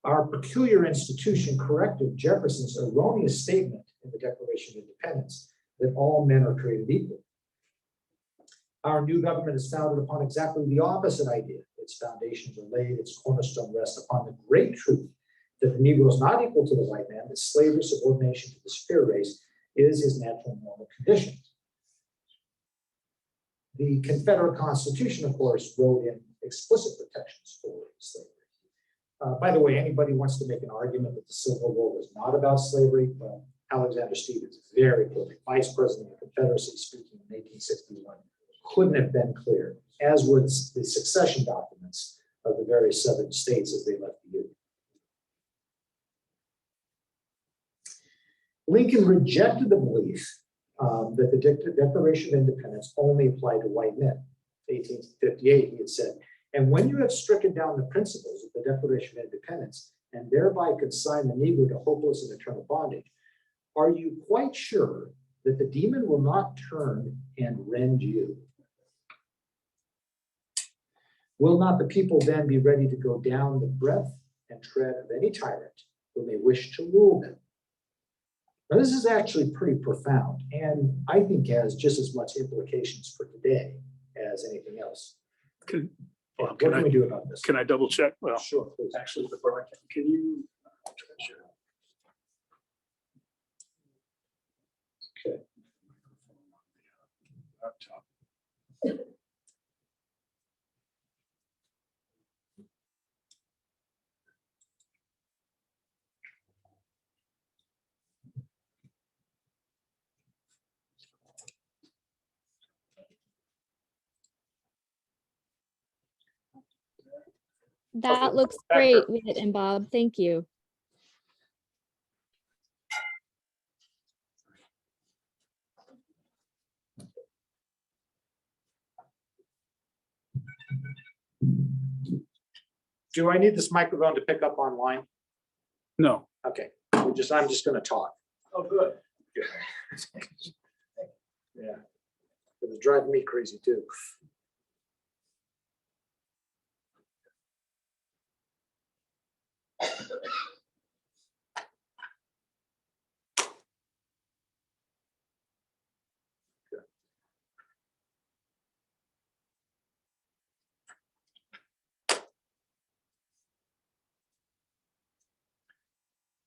Our peculiar institution corrected Jefferson's erroneous statement in the Declaration of Independence that all men are created equal. Our new government is founded upon exactly the opposite idea. Its foundations are laid, its cornerstone rests upon the great truth that the Negro is not equal to the white man, that slavery, subordination to the superior race is his natural and normal condition. The Confederate Constitution, of course, wrote in explicit protections for slavery. By the way, anybody wants to make an argument that the Civil War was not about slavery, well, Alexander Stephens, very clearly, Vice President of the Confederacy, speaking in 1861, couldn't have been clear, as would the succession documents of the various southern states as they left the Union. Lincoln rejected the belief that the Declaration of Independence only applied to white men. In 1858, he had said, "And when you have stricken down the principles of the Declaration of Independence and thereby consign the Negro to hopeless and eternal bondage, are you quite sure that the demon will not turn and rend you? Will not the people then be ready to go down the breadth and tread of any tyrant who may wish to rule them?" Now, this is actually pretty profound, and I think has just as much implications for today as anything else. What can we do about this? Can I double check? Well, Sure, please. actually, before I can you? Okay. Laptop. That looks great with it and Bob. Thank you. Do I need this microphone to pick up online? No. Okay, I'm just going to talk. Oh, good. Yeah, it was driving me crazy too.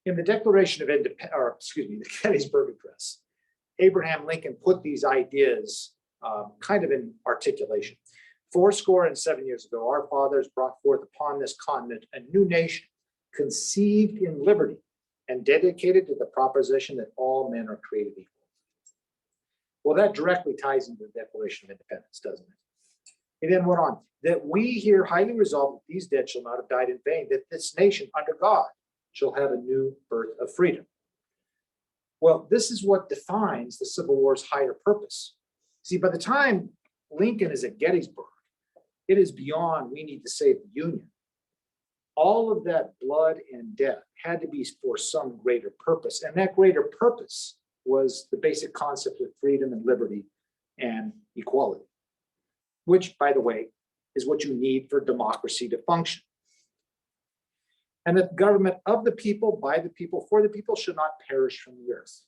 In the Declaration of Independence, or excuse me, the Gettysburg Address, Abraham Lincoln put these ideas kind of in articulation. 77 years ago, our fathers brought forth upon this continent a new nation, conceived in liberty and dedicated to the proposition that all men are created equal. Well, that directly ties into the Declaration of Independence, doesn't it? He then went on, that we here highly resolve that these dead shall not have died in vain, that this nation under God shall have a new birth of freedom. Well, this is what defines the Civil War's higher purpose. See, by the time Lincoln is at Gettysburg, it is beyond we need to save the Union. All of that blood and death had to be for some greater purpose. And that greater purpose was the basic concept of freedom and liberty and equality, which, by the way, is what you need for democracy to function. And that government of the people, by the people, for the people should not perish from the earth.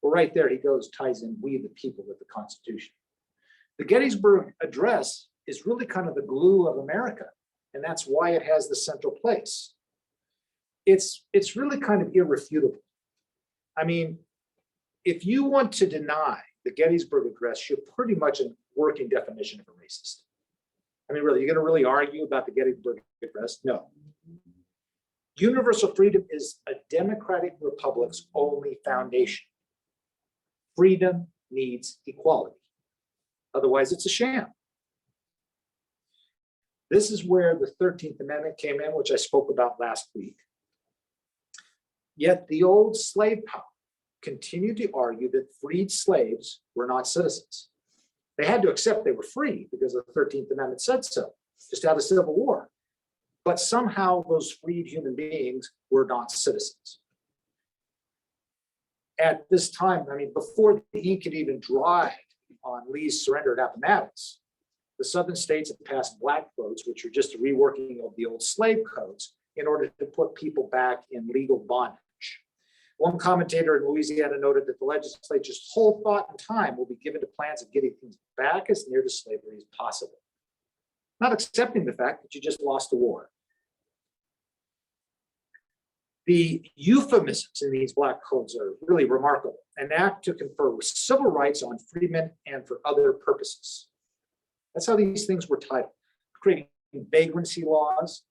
Well, right there, he ties in we the people with the Constitution. The Gettysburg Address is really kind of the glue of America, and that's why it has the central place. It's really kind of irrefutable. I mean, if you want to deny the Gettysburg Address, you're pretty much a working definition of a racist. I mean, really, you're going to really argue about the Gettysburg Address? No. Universal freedom is a democratic republic's only foundation. Freedom needs equality. Otherwise, it's a sham. This is where the 13th Amendment came in, which I spoke about last week. Yet the old slave power continued to argue that freed slaves were not citizens. They had to accept they were free because the 13th Amendment said so, just out of Civil War. But somehow those freed human beings were not citizens. At this time, I mean, before the ink could even dry on Lee's surrender at Appomattox, the southern states had passed black codes, which are just a reworking of the old slave codes, in order to put people back in legal bondage. One commentator in Louisiana noted that the legislature's whole thought and time will be given to plans of getting things back as near to slavery as possible, not accepting the fact that you just lost a war. The euphemisms in these black codes are really remarkable. An act to confer civil rights on freemen and for other purposes. That's how these things were titled. Creating vagrancy laws,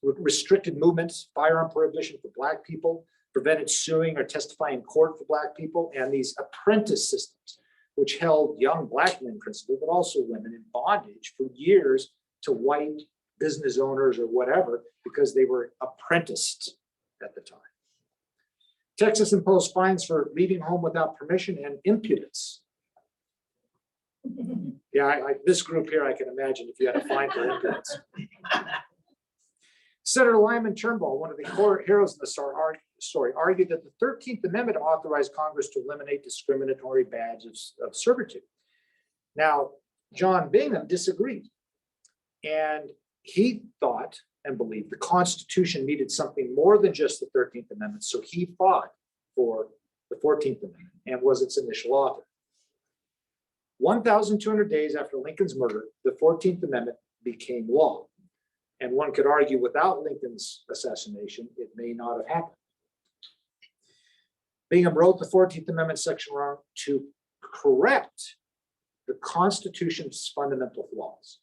restricted movements, firearm prohibition for black people, prevented suing or testifying in court for black people, and these apprentice systems, which held young black men principally, but also women in bondage for years to white business owners or whatever, because they were apprenticed at the time. Texas imposed fines for leaving home without permission and impudence. Yeah, this group here, I can imagine if you had a fine for impudence. Senator Lyman Turnbull, one of the heroes in the story, argued that the 13th Amendment authorized Congress to eliminate discriminatory badges of servitude. Now, John Bingham disagreed, and he thought and believed the Constitution needed something more than just the 13th Amendment, so he fought for the 14th Amendment and was its initial author. 1,200 days after Lincoln's murder, the 14th Amendment became law. And one could argue without Lincoln's assassination, it may not have happened. Bingham wrote the 14th Amendment section wrong to correct the Constitution's fundamental flaws.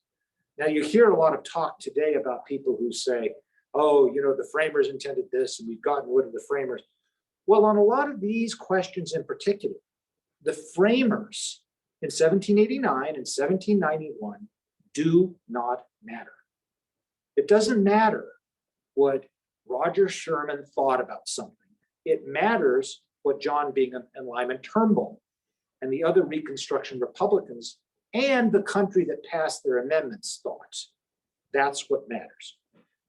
Now, you hear a lot of talk today about people who say, oh, you know, the framers intended this and we've gotten rid of the framers. Well, on a lot of these questions in particular, the framers in 1789 and 1791 do not matter. It doesn't matter what Roger Sherman thought about something. It matters what John Bingham and Lyman Turnbull and the other Reconstruction Republicans and the country that passed their amendments thought. That's what matters.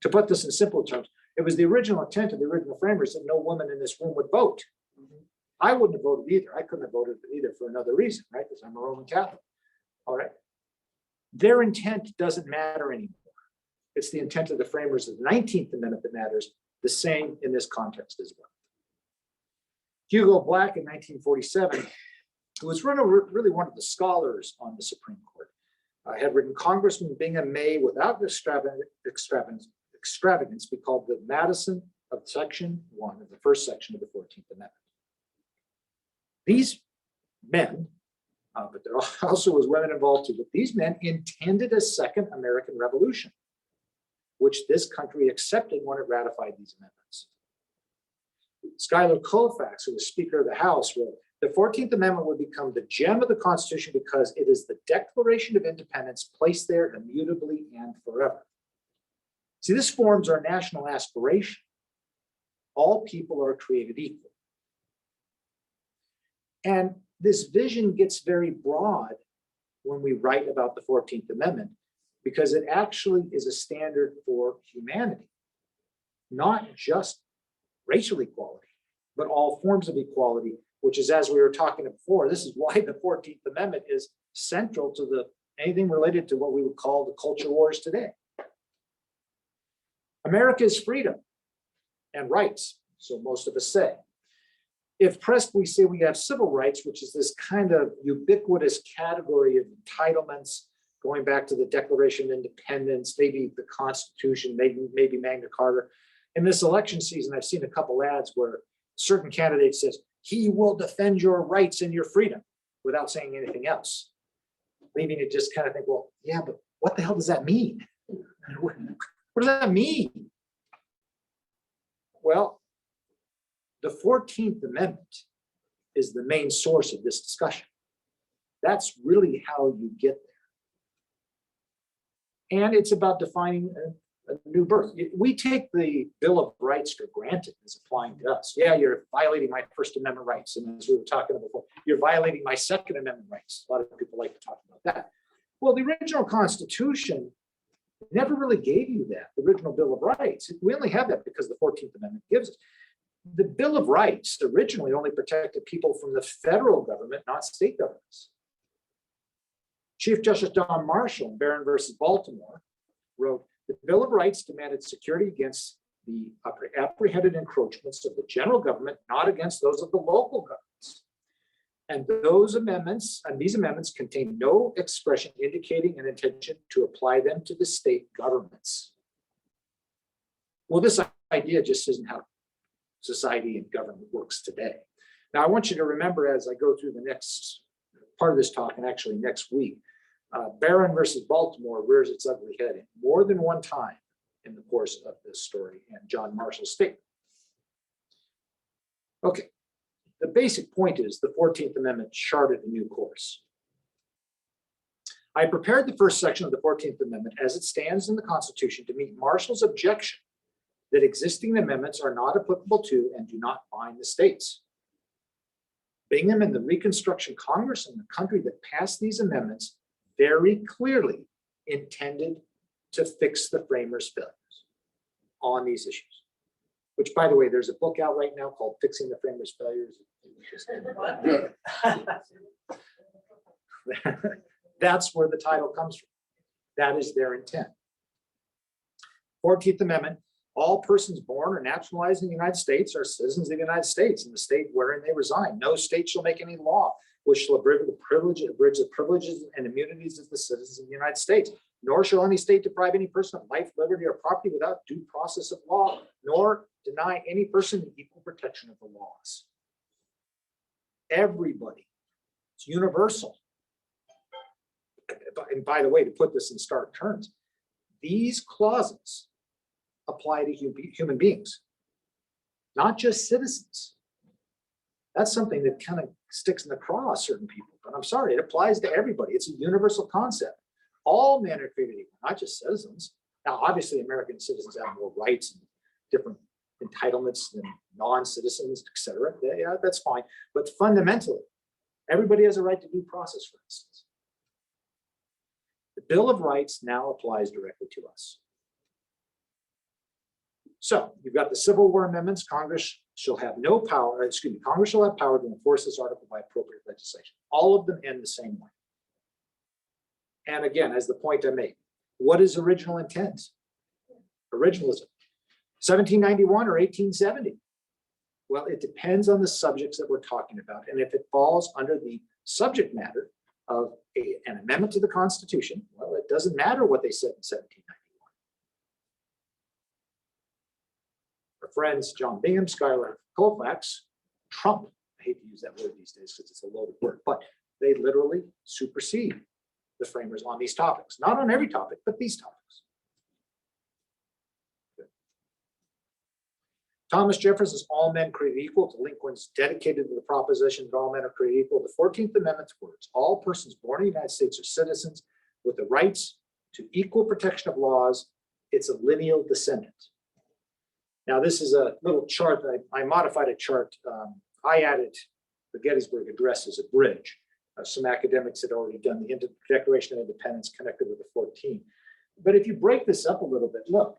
To put this in simple terms, it was the original intent of the original framers that no woman in this room would vote. I wouldn't have voted either. I couldn't have voted either for another reason, right? Because I'm a Roman Catholic. All right. Their intent doesn't matter anymore. It's the intent of the framers of the 19th Amendment that matters, the same in this context as well. Hugo Black in 1947, who was really one of the scholars on the Supreme Court, had written, Congressman Bingham may, without extravagance, be called the Madison of Section 1 of the first section of the 14th Amendment. These men, but there also was women involved too, but these men intended a second American Revolution, which this country accepted when it ratified these amendments. Schuyler Colfax, who was Speaker of the House, wrote, the 14th Amendment would become the gem of the Constitution because it is the Declaration of Independence placed there immutably and forever. See, this forms our national aspiration. All people are created equal. And this vision gets very broad when we write about the 14th Amendment, because it actually is a standard for humanity, not just racial equality, but all forms of equality, which is, as we were talking before, this is why the 14th Amendment is central to anything related to what we would call the culture wars today. America is freedom and rights, so most of us say. If pressed, we say we have civil rights, which is this kind of ubiquitous category of entitlements, going back to the Declaration of Independence, maybe the Constitution, maybe Magna Carta. In this election season, I've seen a couple ads where certain candidates says, he will defend your rights and your freedom without saying anything else. Leaving it just kind of think, well, yeah, but what the hell does that mean? What does that mean? Well, the 14th Amendment is the main source of this discussion. That's really how you get there. And it's about defining a new birth. We take the Bill of Rights for granted as applying to us. Yeah, you're violating my First Amendment rights. And as we were talking about before, you're violating my Second Amendment rights. A lot of people like to talk about that. Well, the original Constitution never really gave you that, the original Bill of Rights. We only have that because the 14th Amendment gives us. The Bill of Rights originally only protected people from the federal government, not state governments. Chief Justice John Marshall in Barron versus Baltimore wrote, The Bill of Rights demanded security against the apprehended encroachments of the general government, not against those of the local governments. And these amendments contain no expression indicating an intention to apply them to the state governments. Well, this idea just isn't how society and government works today. Now, I want you to remember as I go through the next part of this talk, and actually next week, Barron versus Baltimore rears its ugly head in more than one time in the course of this story and John Marshall's statement. Okay, the basic point is the 14th Amendment charted a new course. I prepared the first section of the 14th Amendment as it stands in the Constitution to meet Marshall's objection that existing amendments are not applicable to and do not bind the states. Bingham and the Reconstruction Congress and the country that passed these amendments very clearly intended to fix the framers' failures on these issues. Which, by the way, there's a book out right now called Fixing the Framers' Failures. That's where the title comes from. That is their intent. 14th Amendment, all persons born or naturalized in the United States are citizens of the United States in the state wherein they reside. No state shall make any law which shall abridge the privileges and immunities of the citizens of the United States. Nor shall any state deprive any person of life, liberty, or property without due process of law, nor deny any person the equal protection of the laws. Everybody. It's universal. And by the way, to put this in stark terms, these clauses apply to human beings, not just citizens. That's something that kind of sticks in the craw of certain people, but I'm sorry, it applies to everybody. It's a universal concept. All men are created equal, not just citizens. Now, obviously, American citizens have more rights and different entitlements than non-citizens, et cetera. Yeah, that's fine. But fundamentally, everybody has a right to due process, for instance. The Bill of Rights now applies directly to us. So you've got the Civil War amendments. Congress shall have no power, Congress shall have power to enforce this article by appropriate legislation. All of them end the same way. And again, as the point I made, what is original intent? Originalism. 1791 or 1870? Well, it depends on the subjects that we're talking about. And if it falls under the subject matter of an amendment to the Constitution, well, it doesn't matter what they said in 1791. Our friends, John Bingham, Schuyler Colfax, Trump, I hate to use that word these days because it's a loaded word, but they literally supersede the framers on these topics. Not on every topic, but these topics. Good. Thomas Jefferson's all men created equal to Lincoln's dedicated to the proposition that all men are created equal. The 14th Amendment's words, all persons born in the United States are citizens with the rights to equal protection of laws. It's a lineal descendant. Now, this is a little chart that I modified a chart. I added the Gettysburg Address as a bridge. Some academics had already done the Declaration of Independence connected with the 14th. But if you break this up a little bit, look,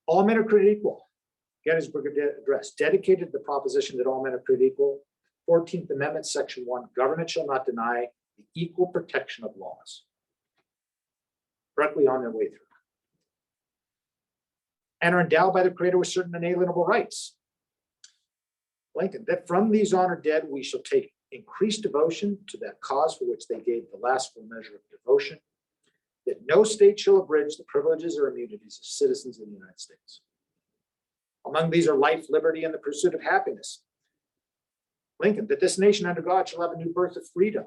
all men are created equal. Gettysburg Address, dedicated to the proposition that all men are created equal. 14th Amendment, Section 1, government shall not deny the equal protection of laws. Directly on their way through. And are endowed by the Creator with certain inalienable rights. Lincoln, that from these honored dead we shall take increased devotion to that cause for which they gave the last full measure of devotion, that no state shall abridge the privileges or immunities of citizens of the United States. Among these are life, liberty, and the pursuit of happiness. Lincoln, that this nation under God shall have a new birth of freedom.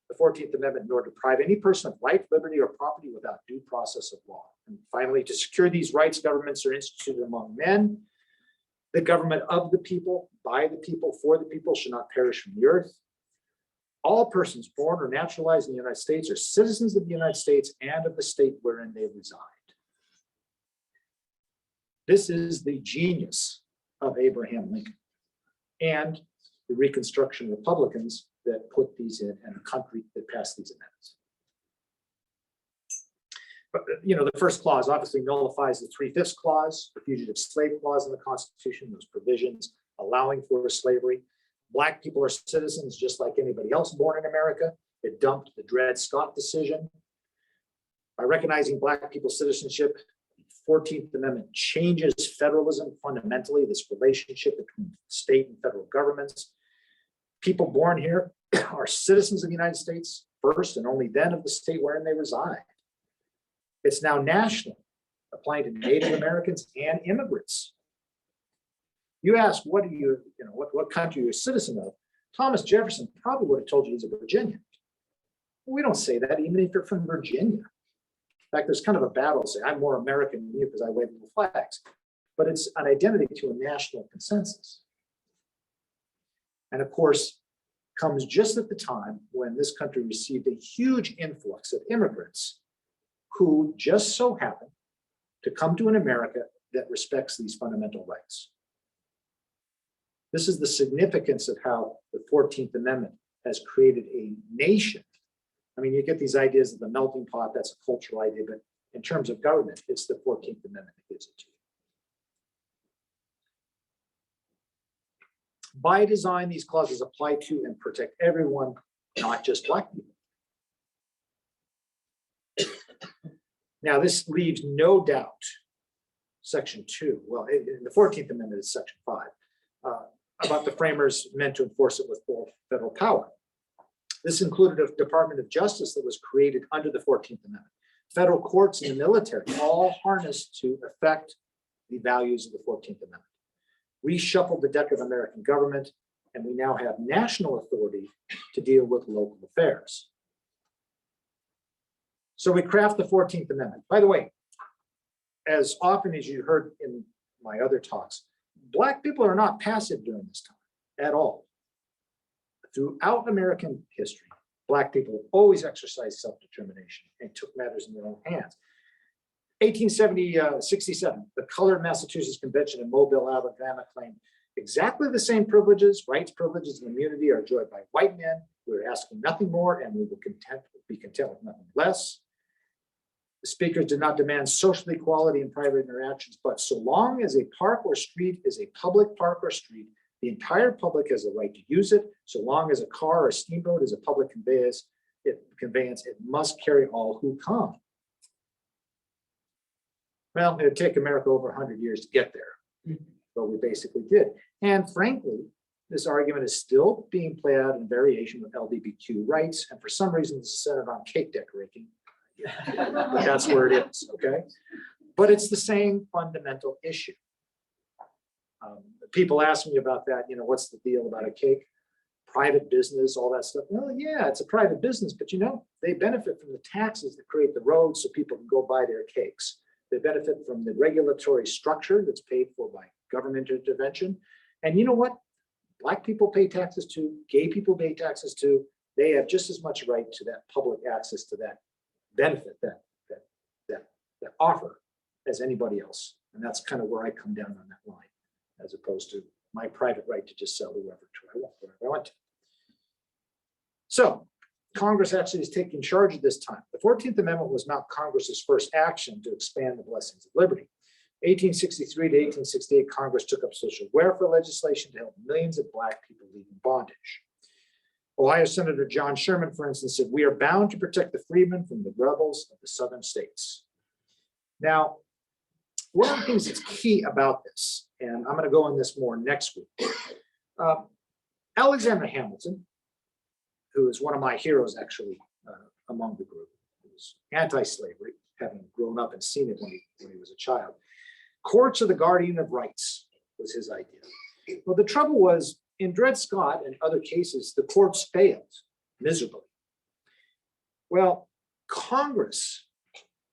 The 14th Amendment, nor deprive any person of life, liberty, or property without due process of law. And finally, to secure these rights, governments are instituted among men. The government of the people, by the people, for the people shall not perish from the earth. All persons born or naturalized in the United States are citizens of the United States and of the state wherein they reside. This is the genius of Abraham Lincoln and the Reconstruction Republicans that put these in and the country that passed these amendments. But the first clause obviously nullifies the 3/5 clause, the fugitive slave clause in the Constitution, those provisions allowing for slavery. Black people are citizens just like anybody else born in America. It dumped the Dred Scott decision. By recognizing Black people's citizenship, the 14th Amendment changes federalism fundamentally, this relationship between state and federal governments. People born here are citizens of the United States first and only then of the state wherein they reside. It's now national, applying to Native Americans and immigrants. You ask, what country you're a citizen of? Thomas Jefferson probably would have told you he's a Virginian. We don't say that even if you're from Virginia. In fact, there's kind of a battle to say, I'm more American than you because I wave the flags. But it's an identity to a national consensus. And of course, comes just at the time when this country received a huge influx of immigrants who just so happen to come to an America that respects these fundamental rights. This is the significance of how the 14th Amendment has created a nation. I mean, you get these ideas of the melting pot, that's a cultural idea, but in terms of government, it's the 14th Amendment that gives it to you. By design, these clauses apply to and protect everyone, not just Black people. Now, this leaves no doubt, Section 2, well, in the 14th Amendment is Section 5, about the framers meant to enforce it with full federal power. This included a Department of Justice that was created under the 14th Amendment. Federal courts and the military all harnessed to affect the values of the 14th Amendment. Reshuffled the deck of American government, and we now have national authority to deal with local affairs. So we craft the 14th Amendment. By the way, as often as you heard in my other talks, Black people are not passive during this time at all. Throughout American history, Black people always exercised self-determination and took matters in their own hands. 1867, the Colored Massachusetts Convention in Mobile, Alabama claimed exactly the same privileges, rights, privileges, and immunity are enjoyed by white men. We're asking nothing more, and we will be content with nothing less. The speakers did not demand social equality in private interactions, but so long as a park or street is a public park or street, the entire public has the right to use it. So long as a car or a steamboat is a public conveyance, it must carry all who come. Well, it would take America over 100 years to get there, but we basically did. And frankly, this argument is still being played out in variation with LGBTQ rights, and for some reason, it's centered on cake decorating. But that's where it is, okay? But it's the same fundamental issue. People ask me about that, what's the deal about a cake? Private business, all that stuff. Well, yeah, it's a private business, but they benefit from the taxes that create the roads so people can go buy their cakes. They benefit from the regulatory structure that's paid for by government intervention. And you know what? Black people pay taxes too, gay people pay taxes too. They have just as much right to that public access to that benefit, that offer as anybody else. And that's kind of where I come down on that line, as opposed to my private right to just sell whoever I want to. So Congress actually is taking charge of this time. The 14th Amendment was not Congress's first action to expand the blessings of liberty. 1863 to 1868, Congress took up social welfare legislation to help millions of Black people leaving bondage. Ohio Senator John Sherman, for instance, said, "We are bound to protect the freedmen from the rebels of the southern states." Now, one of the things that's key about this, and I'm going to go on this more next week, Alexander Hamilton, who is one of my heroes actually among the group, who was anti-slavery, having grown up and seen it when he was a child. Courts are the guardian of rights was his idea. Well, the trouble was, in Dred Scott and other cases, the courts failed miserably. Well, Congress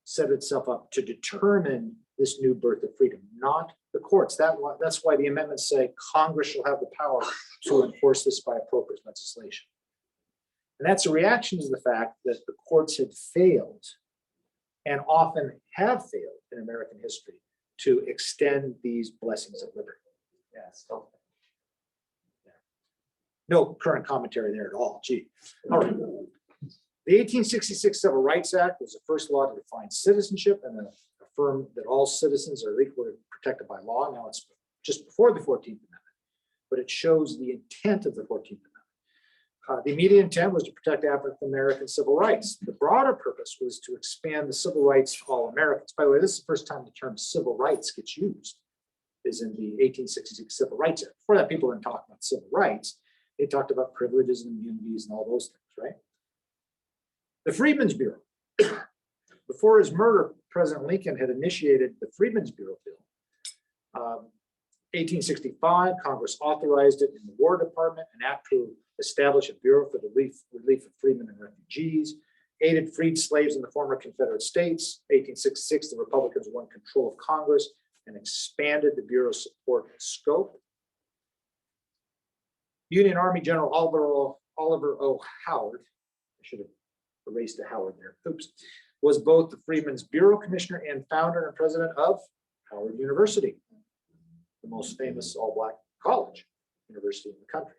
set itself up to determine this new birth of freedom, not the courts. That's why the amendments say Congress shall have the power to enforce this by appropriate legislation. And that's a reaction to the fact that the courts had failed, and often have failed in American history, to extend these blessings of liberty. No current commentary there at all. Gee. All right. The 1866 Civil Rights Act was the first law to define citizenship and affirm that all citizens are equally protected by law. Now it's just before the 14th Amendment, but it shows the intent of the 14th The immediate intent was to protect African-American civil rights. The broader purpose was to expand the civil rights to all Americans. By the way, this is the first time the term civil rights gets used, is in the 1866 Civil Rights Act. Before that, people didn't talk about civil rights. They talked about privileges and immunities and all those things, right? The Freedmen's Bureau. Before his murder, President Lincoln had initiated the Freedmen's Bureau bill. 1865, Congress authorized it in the War Department, an act to establish a bureau for the relief of freedmen and refugees, aided freed slaves in the former Confederate States. 1866, the Republicans won control of Congress and expanded the bureau's support and scope. Union Army General Oliver O. Howard, I should have erased the Howard there, oops, was both the Freedmen's Bureau Commissioner and founder and president of Howard University, the most famous all-black college university in the country.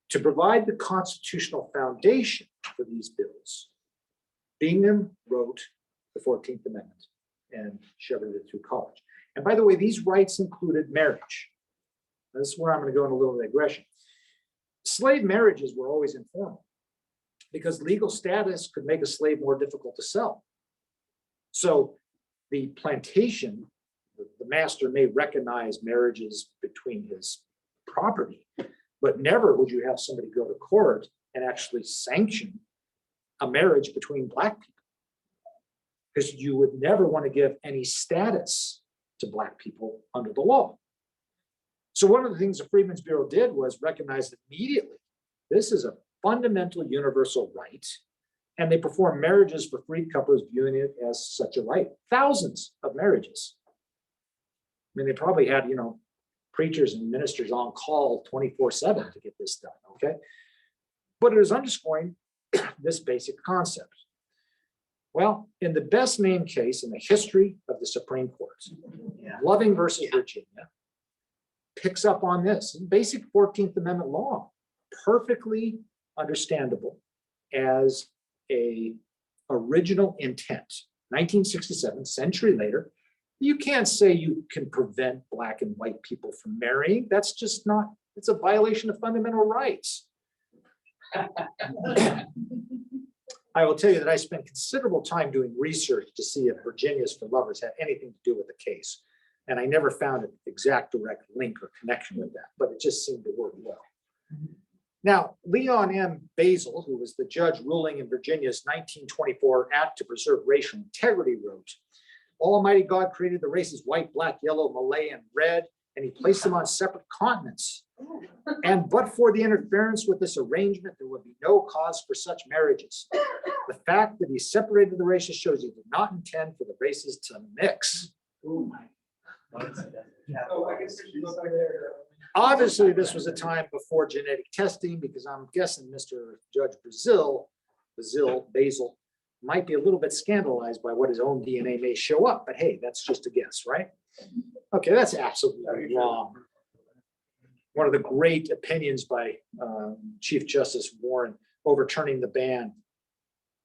To provide the constitutional foundation for these bills, Bingham wrote the 14th Amendment and shepherded it through college. And by the way, these rights included marriage. This is where I'm going to go in a little digression. Slave marriages were always informal because legal status could make a slave more difficult to sell. So the plantation, the master may recognize marriages between his property, but never would you have somebody go to court and actually sanction a marriage between Black people, because you would never want to give any status to Black people under the law. So one of the things the Freedmen's Bureau did was recognize immediately this is a fundamental universal right, and they performed marriages for freed couples, viewing it as such a right. Thousands of marriages. I mean, they probably had, preachers and ministers on call 24/7 to get this done, okay? But it was underscoring this basic concept. Well, in the best named case in the history of the Supreme Court, Loving versus Virginia, picks up on this. Basic 14th Amendment law, perfectly understandable as a original intent. 1967, century later, you can't say you can prevent Black and white people from marrying. That's just not, it's a violation of fundamental rights. I will tell you that I spent considerable time doing research to see if Virginia's for Lovers had anything to do with the case. And I never found an exact direct link or connection with that, but it just seemed to work well. Now, Leon M. Basil, who was the judge ruling in Virginia's 1924 Act to Preserve Racial Integrity, wrote, Almighty God created the races white, black, yellow, Malay, and red, and he placed them on separate continents. And but for the interference with this arrangement, there would be no cause for such marriages. The fact that he separated the races shows he did not intend for the races to mix. Obviously, this was a time before genetic testing, because I'm guessing Mr. Judge Basil, might be a little bit scandalized by what his own DNA may show up, but hey, that's just a guess, right? Okay, that's absolutely wrong. One of the great opinions by Chief Justice Warren overturning the ban.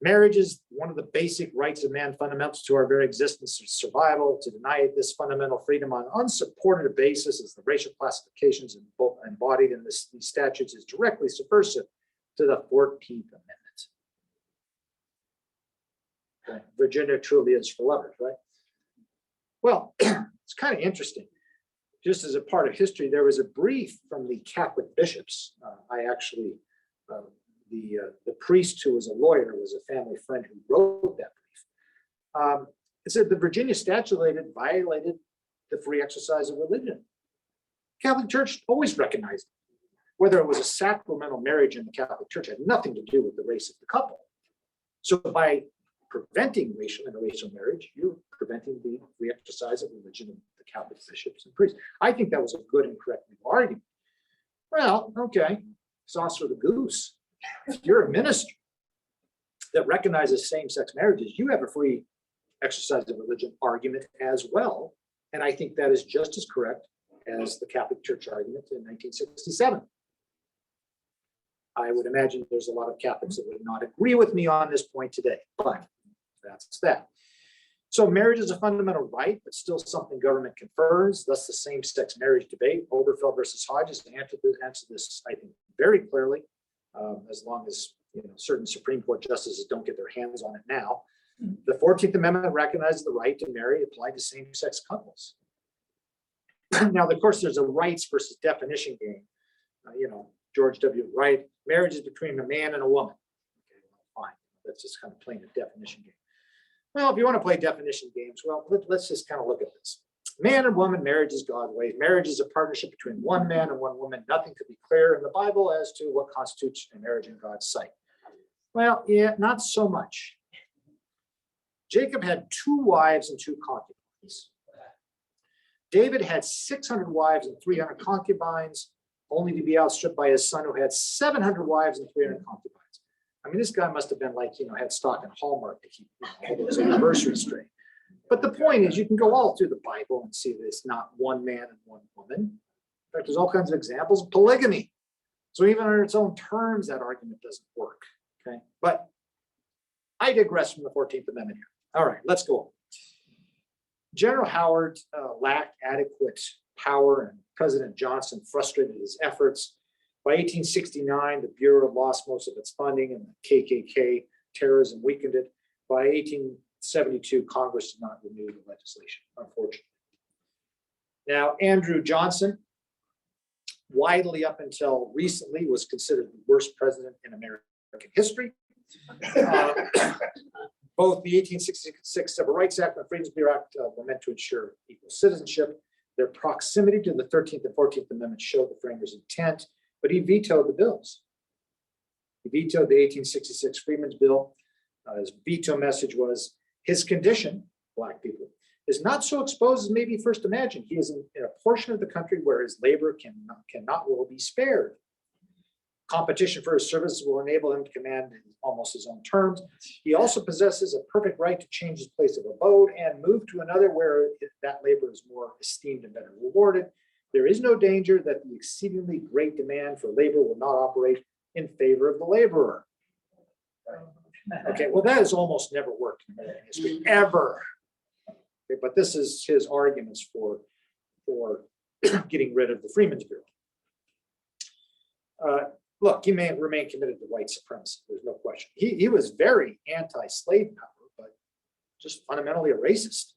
Marriage is one of the basic rights of man, fundamentals to our very existence and survival. To deny this fundamental freedom on unsupported basis, as the racial classifications embodied in these statutes, is directly subversive to the 14th Amendment. Okay. Virginia truly is for lovers, right? Well, it's kind of interesting. Just as a part of history, there was a brief from the Catholic bishops. The priest who was a lawyer was a family friend who wrote that brief. It said the Virginia statute violated the free exercise of religion. Catholic Church always recognized it. Whether it was a sacramental marriage in the Catholic Church had nothing to do with the race of the couple. So by preventing racial interracial marriage, you're preventing the free exercise of religion of the Catholic bishops and priests. I think that was a good and correct legal argument. Well, okay, sauce for the goose. If you're a minister that recognizes same-sex marriages, you have a free exercise of religion argument as well. And I think that is just as correct as the Catholic Church argument in 1967. I would imagine there's a lot of Catholics that would not agree with me on this point today, but that's that. So marriage is a fundamental right, but still something government confers. Thus, the same-sex marriage debate, Oberfeld versus Hodges, answered this, I think, very clearly. as long as certain Supreme Court justices don't get their hands on it now. The 14th Amendment recognizes the right to marry applied to same-sex couples. Now, of course, there's a rights versus definition game. George W. Wright, marriage is between a man and a woman. Okay, well, fine. That's just kind of playing a definition game. Well, if you want to play definition games, well, let's just kind of look at this. Man and woman, marriage is God's way. Marriage is a partnership between one man and one woman. Nothing could be clearer in the Bible as to what constitutes a marriage in God's sight. Well, yeah, not so much. Jacob had 2 wives and 2 concubines. David had 600 wives and 300 concubines, only to be outstripped by his son who had 700 wives and 300 concubines. I mean, this guy must have been like, had stock in Hallmark to keep all those anniversaries straight. But the point is, you can go all through the Bible and see this not one man and one woman. In fact, there's all kinds of examples of polygamy. So even under its own terms, that argument doesn't work. Okay, but I digress from the 14th Amendment here. All right, let's go on. General Howard lacked adequate power, and President Johnson frustrated his efforts. By 1869, the Bureau lost most of its funding, and the KKK terrorism weakened it. By 1872, Congress did not renew the legislation, unfortunately. Now, Andrew Johnson, widely up until recently, was considered the worst president in American history. Both the 1866 Civil Rights Act and the Freedmen's Bureau Act were meant to ensure equal citizenship. Their proximity to the 13th and 14th Amendments showed the framers' intent, but he vetoed the bills. He vetoed the 1866 Freedmen's Bill. His veto message was, his condition, Black people, is not so exposed as may be first imagined. He is in a portion of the country where his labor cannot well be spared. Competition for his services will enable him to command almost his own terms. He also possesses a perfect right to change his place of abode and move to another where that labor is more esteemed and better rewarded. There is no danger that the exceedingly great demand for labor will not operate in favor of the laborer. Okay, well, that has almost never worked in American history, ever. Okay, but this is his arguments for getting rid of the Freedmen's Bureau. Look, he may remain committed to white supremacy. There's no question. He was very anti-slave power, but just fundamentally a racist.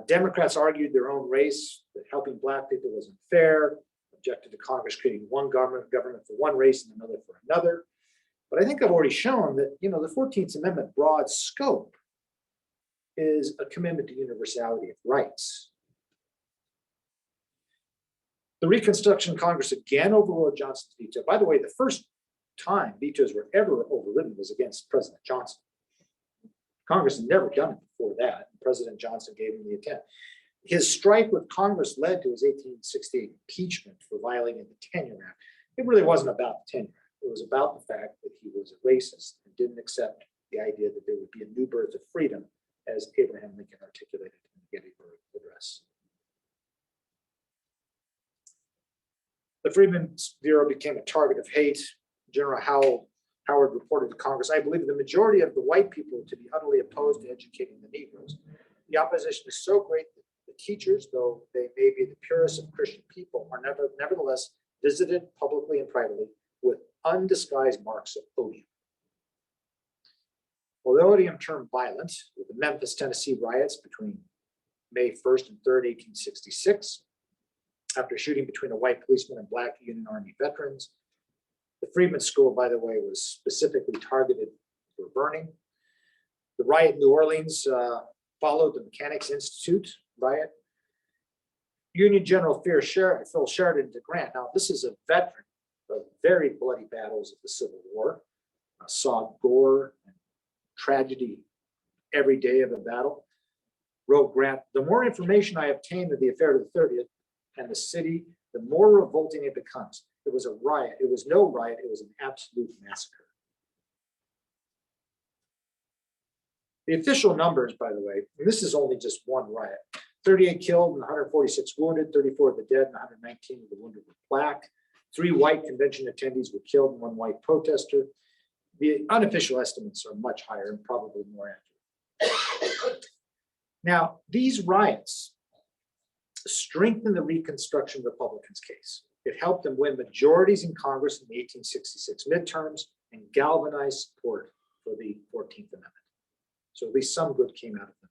Democrats argued their own race, that helping Black people was unfair, objected to Congress creating one government for one race and another for another. But I think I've already shown that, the 14th Amendment broad scope is a commitment to universality of rights. The Reconstruction Congress again overruled Johnson's veto. By the way, the first time vetoes were ever overridden was against President Johnson. Congress had never done it before that. President Johnson gave him the intent. His strike with Congress led to his 1868 impeachment for violating the Tenure Act. It really wasn't about the Tenure Act. It was about the fact that he was a racist and didn't accept the idea that there would be a new birth of freedom, as Abraham Lincoln articulated in the Gettysburg Address. The Freedmen's Bureau became a target of hate. General Howard reported to Congress, I believe the majority of the white people to be utterly opposed to educating the Negroes. The opposition is so great that the teachers, though they may be the purest of Christian people, are nevertheless visited publicly and privately with undisguised marks of odium. Well, the odium turned violent with the Memphis, Tennessee riots between May 1st and 3rd, 1866. After shooting between a white policeman and Black Union Army veterans. The Freedmen's School, by the way, was specifically targeted for burning. The riot in New Orleans followed the Mechanics Institute riot. Union General Phil Sheridan to Grant. Now, this is a veteran of very bloody battles of the Civil War. Saw gore and tragedy every day of the battle. Wrote Grant, the more information I obtained of the affair of the 30th, and the city, the more revolting it becomes. It was a riot. It was no riot. It was an absolute massacre. The official numbers, by the way, and this is only just one riot, 38 killed and 146 wounded, 34 of the dead and 119 of the wounded were Black. 3 white convention attendees were killed and 1 white protester. The unofficial estimates are much higher and probably more accurate. Now, these riots strengthen the Reconstruction Republicans' case. It helped them win majorities in Congress in the 1866 midterms and galvanize support for the 14th Amendment. So at least some good came out of them.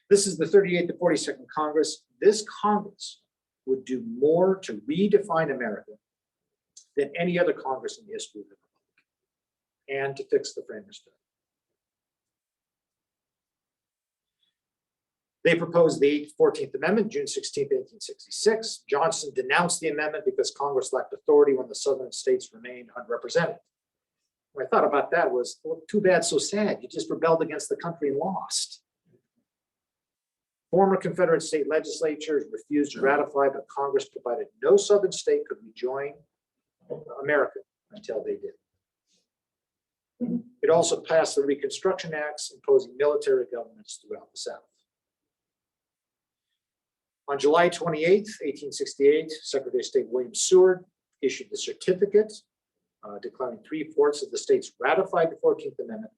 This is the 38th to 42nd Congress. This Congress would do more to redefine America than any other Congress in the history of the Republic, and to fix the framers' bill. They proposed the 14th Amendment, June 16, 1866. Johnson denounced the amendment because Congress lacked authority when the southern states remained unrepresented. What I thought about that was, well, too bad, so sad. You just rebelled against the country and lost. Former Confederate state legislatures refused to ratify, but Congress provided no southern state could rejoin America until they did. It also passed the Reconstruction Acts, imposing military governments throughout the South. On July 28, 1868, Secretary of State William Seward issued the certificate declaring 3/4 of the states ratified the 14th Amendment.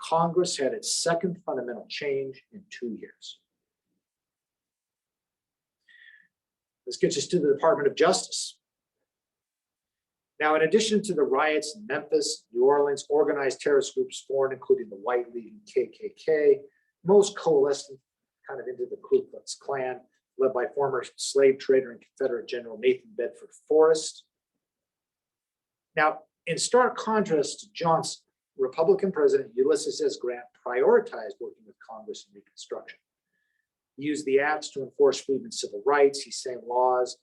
Congress had its second fundamental change in 2 years. This gets us to the Department of Justice. Now, in addition to the riots in Memphis, New Orleans, organized terrorist groups formed, including the White League and KKK, most coalesced kind of into the Ku Klux Klan, led by former slave trader and Confederate General Nathan Bedford Forrest. Now, in stark contrast to Johnson, Republican President Ulysses S. Grant prioritized working with Congress in Reconstruction. He used the acts to enforce freedmen's civil rights. He signed laws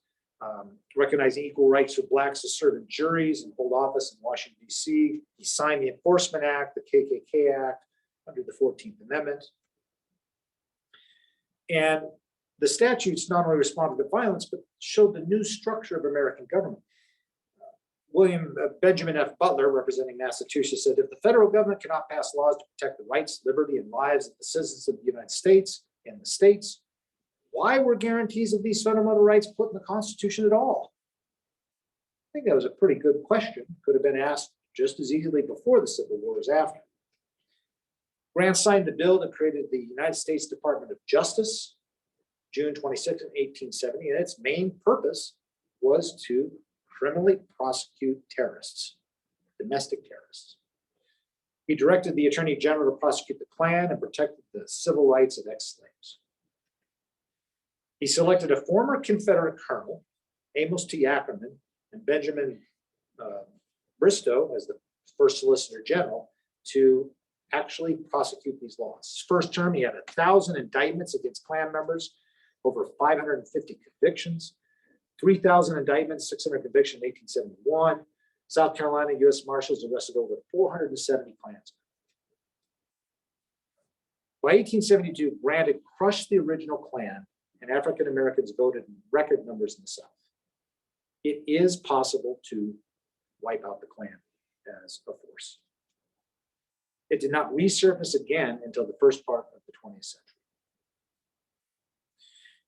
recognizing equal rights for blacks to serve in juries and hold office in Washington, D.C. He signed the Enforcement Act, the KKK Act, under the 14th Amendment. And the statutes not only responded to violence, but showed the new structure of American government. Benjamin F. Butler, representing Massachusetts, said, if the federal government cannot pass laws to protect the rights, liberty, and lives of the citizens of the United States and the states, why were guarantees of these fundamental rights put in the Constitution at all? I think that was a pretty good question. Could have been asked just as easily before the Civil War as after. Grant signed the bill that created the United States Department of Justice, June 26, 1870, and its main purpose was to criminally prosecute terrorists, domestic terrorists. He directed the Attorney General to prosecute the Klan and protect the civil rights of ex-slaves. He selected a former Confederate colonel, Amos T. Ackerman, and Benjamin Bristow as the first Solicitor General to actually prosecute these laws. His first term, he had 1,000 indictments against Klan members, over 550 convictions, 3,000 indictments, 600 convictions in 1871. South Carolina U.S. Marshals arrested over 470 Klansmen. By 1872, Grant had crushed the original Klan, and African Americans voted in record numbers in the South. It is possible to wipe out the Klan as a force. It did not resurface again until the first part of the 20th century.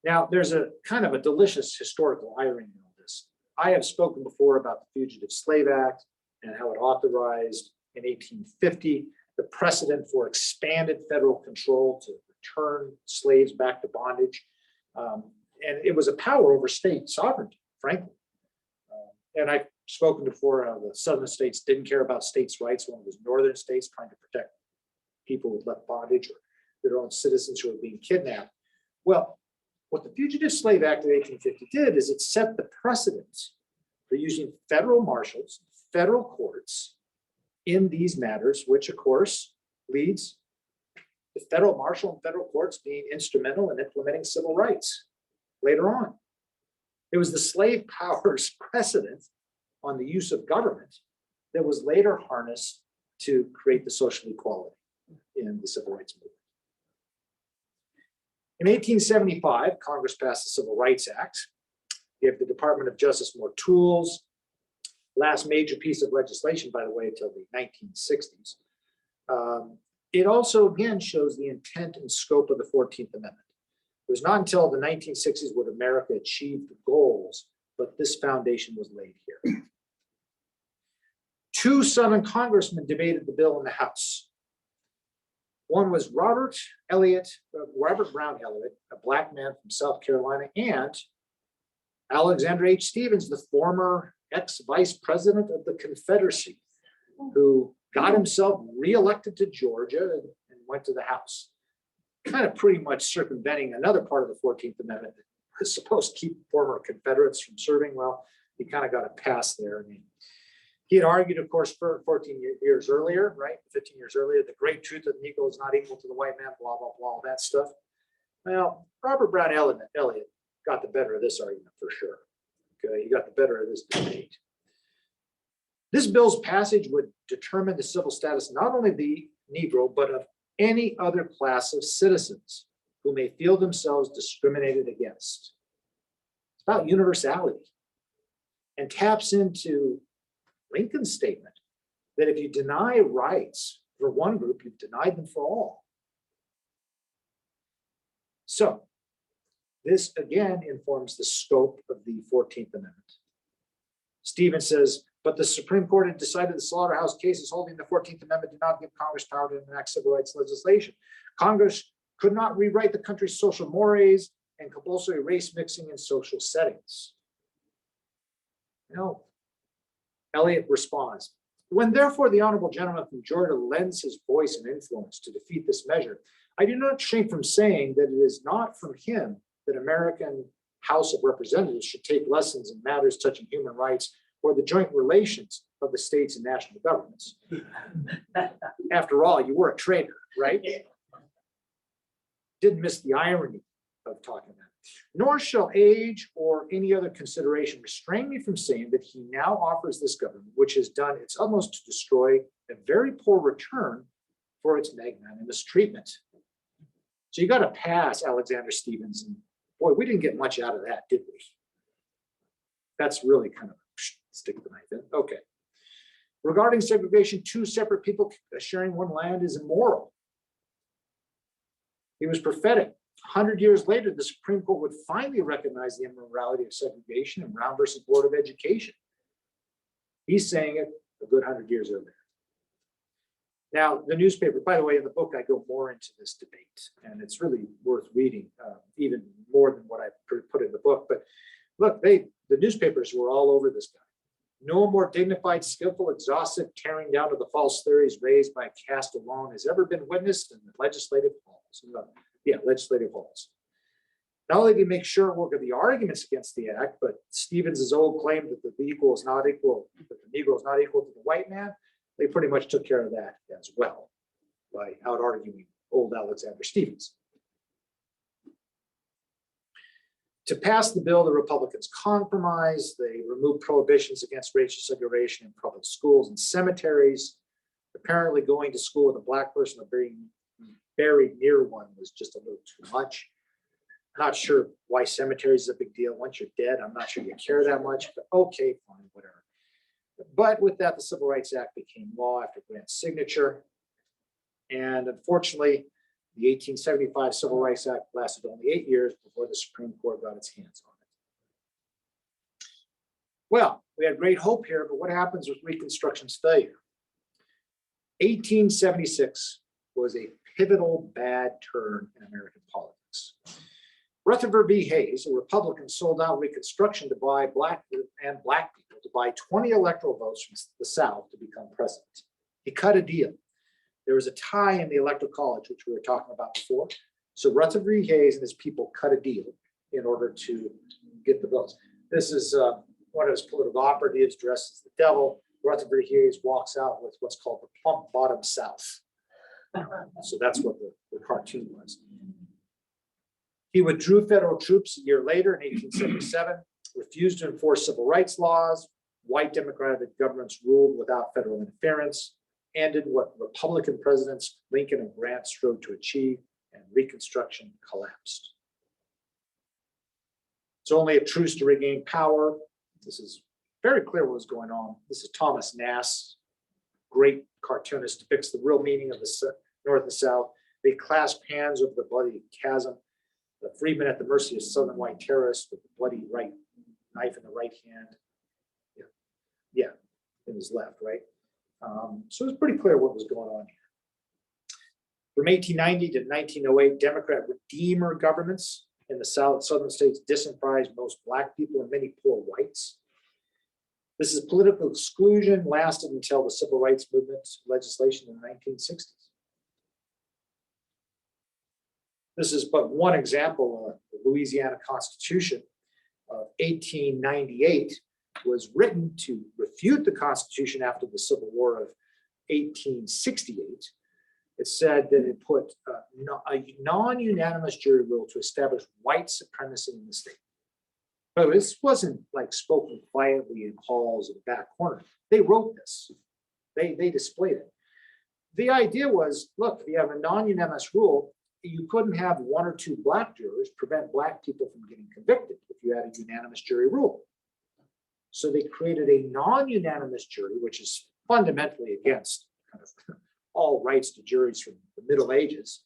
Now, there's a kind of a delicious historical irony in all this. I have spoken before about the Fugitive Slave Act and how it authorized in 1850 the precedent for expanded federal control to return slaves back to bondage. And it was a power over state sovereignty, frankly. And I've spoken before how the southern states didn't care about states' rights when it was northern states trying to protect people who left bondage or their own citizens who were being kidnapped. Well, what the Fugitive Slave Act of 1850 did is it set the precedent for using federal marshals, federal courts in these matters, which of course leads the federal marshal and federal courts being instrumental in implementing civil rights later on. It was the slave power's precedent on the use of government that was later harnessed to create the social equality in the civil rights movement. In 1875, Congress passed the Civil Rights Act, gave the Department of Justice more tools. Last major piece of legislation, by the way, until the 1960s. It also, again, shows the intent and scope of the 14th Amendment. It was not until the 1960s would America achieve the goals, but this foundation was laid here. Two Southern congressmen debated the bill in the House. One was Robert Brown Elliott, a black man from South Carolina, and Alexander H. Stevens, the former ex-vice president of the Confederacy, who got himself reelected to Georgia and went to the House, kind of pretty much circumventing another part of the 14th Amendment that was supposed to keep former Confederates from serving. Well, he kind of got a pass there. I mean, he had argued, of course, for 14 years earlier, right? 15 years earlier, the great truth that the Negro is not equal to the white man, blah, blah, blah, all that stuff. Well, Robert Brown Elliott got the better of this argument for sure. Okay, he got the better of this debate. This bill's passage would determine the civil status not only of the Negro, but of any other class of citizens who may feel themselves discriminated against. It's about universality and taps into Lincoln's statement that if you deny rights for one group, you've denied them for all. So this again informs the scope of the 14th Amendment. Stevens says, but the Supreme Court had decided the slaughterhouse cases holding the 14th Amendment did not give Congress power to enact civil rights legislation. Congress could not rewrite the country's social mores and compulsory race mixing in social settings. No. Eliot responds, when therefore the honorable gentleman from Georgia lends his voice and influence to defeat this measure, I do not shrink from saying that it is not from him that American House of Representatives should take lessons in matters touching human rights or the joint relations of the states and national governments. After all, you were a traitor, right? Didn't miss the irony of talking about it. Nor shall age or any other consideration restrain me from saying that he now offers this government, which has done its utmost to destroy a very poor return for its magnanimous treatment. So you got to pass Alexander Stevens, and boy, we didn't get much out of that, did we? That's really kind of stick the knife in. Okay. Regarding segregation, two separate people sharing one land is immoral. He was prophetic. 100 years later, the Supreme Court would finally recognize the immorality of segregation in Brown versus Board of Education. He's saying it a good 100 years earlier. Now, the newspaper, by the way, in the book, I go more into this debate, and it's really worth reading, even more than what I put in the book. But look, the newspapers were all over this guy. No more dignified, skillful, exhaustive tearing down of the false theories raised by caste alone has ever been witnessed in the legislative halls. Legislative halls. Not only did he make short work of the arguments against the act, but Stevens' old claim that the Negro is not equal to the white man, they pretty much took care of that as well by out arguing old Alexander Stevens. To pass the bill, the Republicans compromised. They removed prohibitions against racial segregation in public schools and cemeteries. Apparently going to school with a black person or being buried near one was just a little too much. I'm not sure why cemeteries is a big deal. Once you're dead, I'm not sure you care that much, but okay, fine, whatever. But with that, the Civil Rights Act became law after Grant's signature. And unfortunately, the 1875 Civil Rights Act lasted only 8 years before the Supreme Court got its hands on it. Well, we had great hope here, but what happens with Reconstruction's failure? 1876 was a pivotal bad turn in American politics. Rutherford B. Hayes, a Republican, sold out Reconstruction to buy black people to buy 20 electoral votes from the South to become president. He cut a deal. There was a tie in the Electoral College, which we were talking about before. So Rutherford B. Hayes and his people cut a deal in order to get the votes. This is one of his political operatives dressed as the devil. Rutherford B. Hayes walks out with what's called the plump bottom South. So that's what the cartoon was. He withdrew federal troops a year later in 1877, refused to enforce civil rights laws. White democratic governments ruled without federal interference, ended what Republican presidents Lincoln and Grant strove to achieve, and Reconstruction collapsed. It's only a truce to regain power. This is very clear what was going on. This is Thomas Nass, great cartoonist, depicts the real meaning of the North and South. They clasp hands over the bloody chasm. The freedmen at the mercy of Southern white terrorists with the bloody right knife in the right hand. Yeah, in his left, right? So it's pretty clear what was going on here. From 1890 to 1908, Democrat Redeemer governments in the southern states disenfranchised most Black people and many poor whites. This is political exclusion lasted until the civil rights movement legislation in the 1960s. This is but one example of the Louisiana Constitution of 1898 was written to refute the Constitution after the Civil War of 1868. It said that it put a non-unanimous jury rule to establish white supremacy in the state. But this wasn't like spoken quietly in halls in the back corner. They wrote this. They displayed it. The idea was, look, if you have a non-unanimous rule, you couldn't have one or two Black jurors prevent Black people from getting convicted if you had a unanimous jury rule. So they created a non-unanimous jury, which is fundamentally against kind of all rights to juries from the Middle Ages,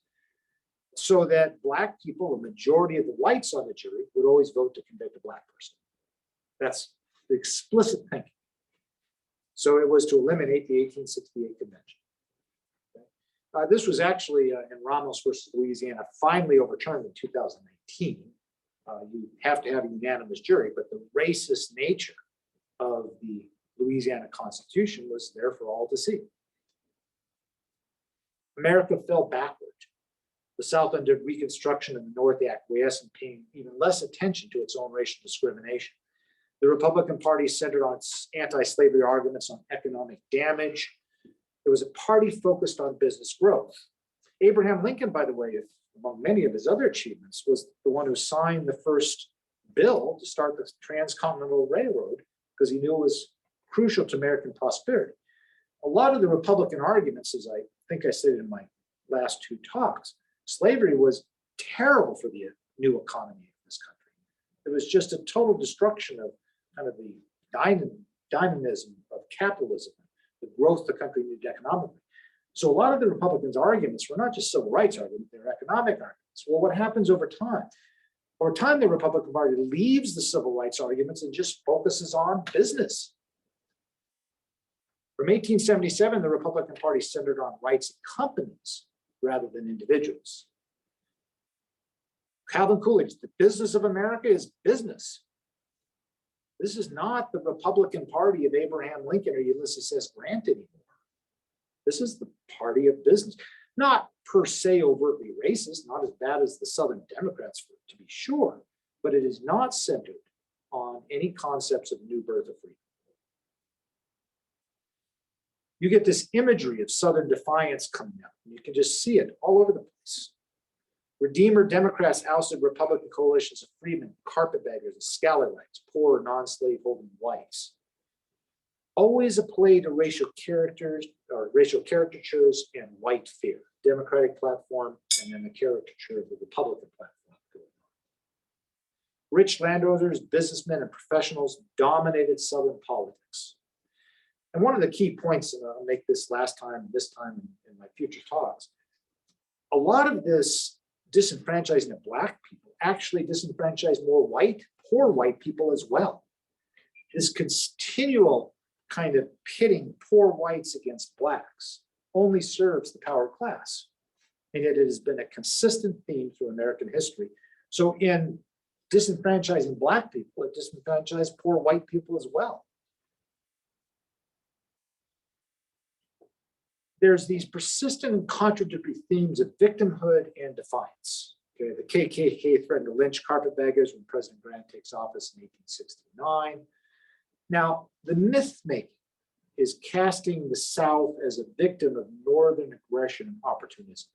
so that Black people, a majority of the whites on the jury, would always vote to convict a Black person. That's the explicit thinking. So it was to eliminate the 1868 convention. This was actually in Ramos versus Louisiana, finally overturned in 2019. You have to have a unanimous jury, but the racist nature of the Louisiana Constitution was there for all to see. America fell backward. The South under Reconstruction and the North acquiesced and paying even less attention to its own racial discrimination. The Republican Party centered on anti-slavery arguments on economic damage. It was a party focused on business growth. Abraham Lincoln, by the way, among many of his other achievements, was the one who signed the first bill to start the Transcontinental Railroad because he knew it was crucial to American prosperity. A lot of the Republican arguments, as I think I said in my last two talks, slavery was terrible for the new economy of this country. It was just a total destruction of kind of the dynamism of capitalism, the growth the country needed economically. So a lot of the Republicans' arguments were not just civil rights arguments, they're economic arguments. Well, what happens over time? Over time, the Republican Party leaves the civil rights arguments and just focuses on business. From 1877, the Republican Party centered on rights of companies rather than individuals. Calvin Coolidge, the business of America is business. This is not the Republican Party of Abraham Lincoln or Ulysses S. Grant anymore. This is the party of business. Not per se overtly racist, not as bad as the Southern Democrats, to be sure, but it is not centered on any concepts of new birth or freedom. You get this imagery of Southern defiance coming out, and you can just see it all over the place. Redeemer Democrats ousted Republican coalitions of freedmen, carpetbaggers, and scallywags, poor non-slave holding whites. Always a play to racial characters or racial caricatures and white fear. Democratic platform and then the caricature of the Republican platform going on. Rich landowners, businessmen, and professionals dominated Southern politics. And one of the key points, and I'll make this last time, this time in my future talks, a lot of this disenfranchising of Black people actually disenfranchised more poor white people as well. This continual kind of pitting poor whites against Blacks only serves the power class. And yet it has been a consistent theme through American history. So in disenfranchising Black people, it disenfranchised poor white people as well. There's these persistent and contradictory themes of victimhood and defiance. Okay, the KKK threatened to lynch carpetbaggers when President Grant takes office in 1869. Now, the myth making is casting the South as a victim of Northern aggression and opportunism.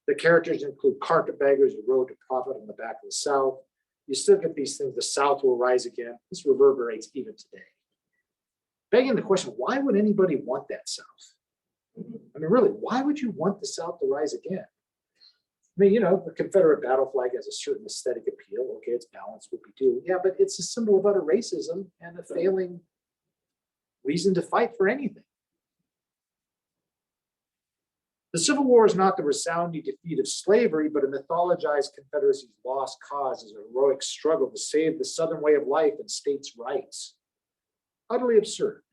The characters include carpetbaggers who rode to profit on the back of the South. You still get these things, the South will rise again. This reverberates even today. Begging the question, why would anybody want that South? I mean, really, why would you want the South to rise again? I mean, you know, the Confederate battle flag has a certain aesthetic appeal. Okay, it's balanced, what we do. Yeah, but it's a symbol of utter racism and a failing reason to fight for anything. The Civil War is not the resounding defeat of slavery, but a mythologized Confederacy's lost cause as a heroic struggle to save the Southern way of life and states' rights. Utterly absurd.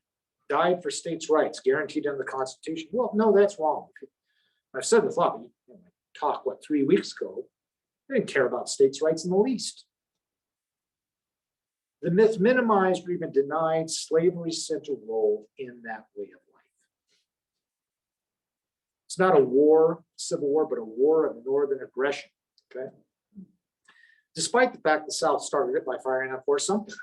Died for states' rights, guaranteed under the Constitution. Well, no, that's wrong. I've said this a lot. Talk, 3 weeks ago, They didn't care about states' rights in the least. The myth minimized or even denied slavery's central role in that way of life. It's not a war, civil war, but a war of northern aggression, okay? Despite the fact the South started it by firing on Fort Sumter.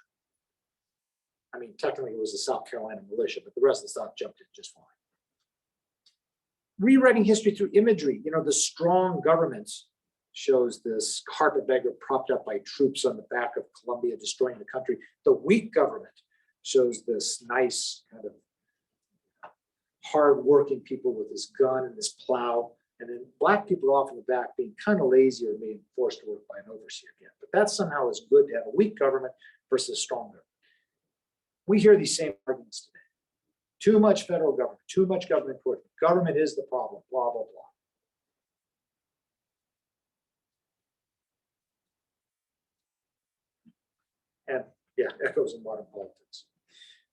I mean, technically it was the South Carolina militia, but the rest of the South jumped in just fine. Rewriting history through imagery, the strong government shows this carpetbagger propped up by troops on the back of Columbia destroying the country. The weak government shows this nice kind of hard-working people with this gun and this plow, and then black people off in the back being kind of lazy or being forced to work by an overseer again. But that somehow is good to have a weak government versus a strong government. We hear these same arguments today. Too much federal government, too much government enforcement. Government is the problem, blah, blah, blah. And yeah, echoes in modern politics.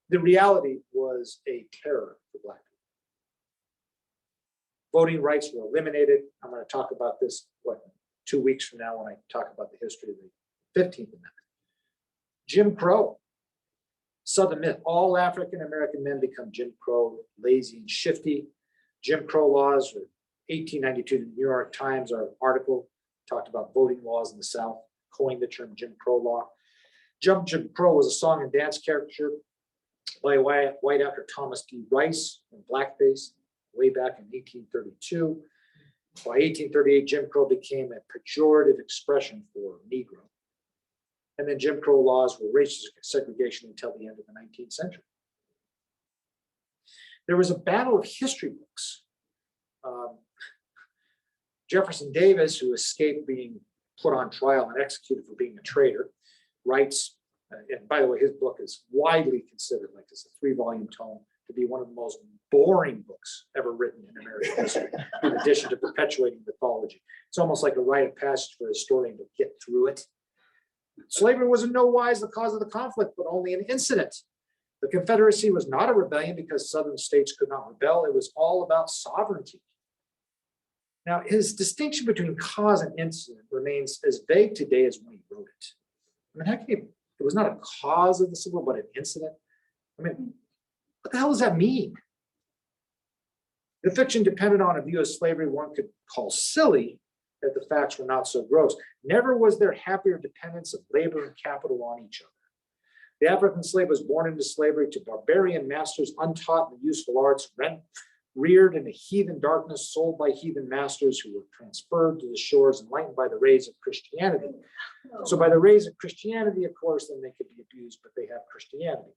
The reality was a terror for black people. Voting rights were eliminated. I'm going to talk about this, 2 weeks from now when I talk about the history of the 15th Amendment. Jim Crow, Southern myth, all African-American men become Jim Crow, lazy and shifty. Jim Crow laws were 1892, the New York Times, our article talked about voting laws in the South, coined the term Jim Crow law. Jim Crow was a song and dance caricature by white actor Thomas D. Rice in blackface way back in 1832. By 1838, Jim Crow became a pejorative expression for Negro. And then Jim Crow laws were racial segregation until the end of the 19th century. There was a battle of history books. Jefferson Davis, who escaped being put on trial and executed for being a traitor, writes, and by the way, his book is widely considered, like it's a 3-volume tome, to be one of the most boring books ever written in American history, in addition to perpetuating mythology. It's almost like a rite of passage for a historian to get through it. Slavery was in no wise the cause of the conflict, but only an incident. The Confederacy was not a rebellion because Southern states could not rebel. It was all about sovereignty. Now, his distinction between cause and incident remains as vague today as when he wrote it. I mean, how can you, it was not a cause of the Civil War, but an incident? I mean, what the hell does that mean? The fiction depended on a view of slavery one could call silly, that the facts were not so gross. Never was there happier dependence of labor and capital on each other. The African slave was born into slavery to barbarian masters, untaught in the useful arts, reared in a heathen darkness, sold by heathen masters who were transferred to the shores, enlightened by the rays of Christianity. So by the rays of Christianity, of course, then they could be abused, but they have Christianity,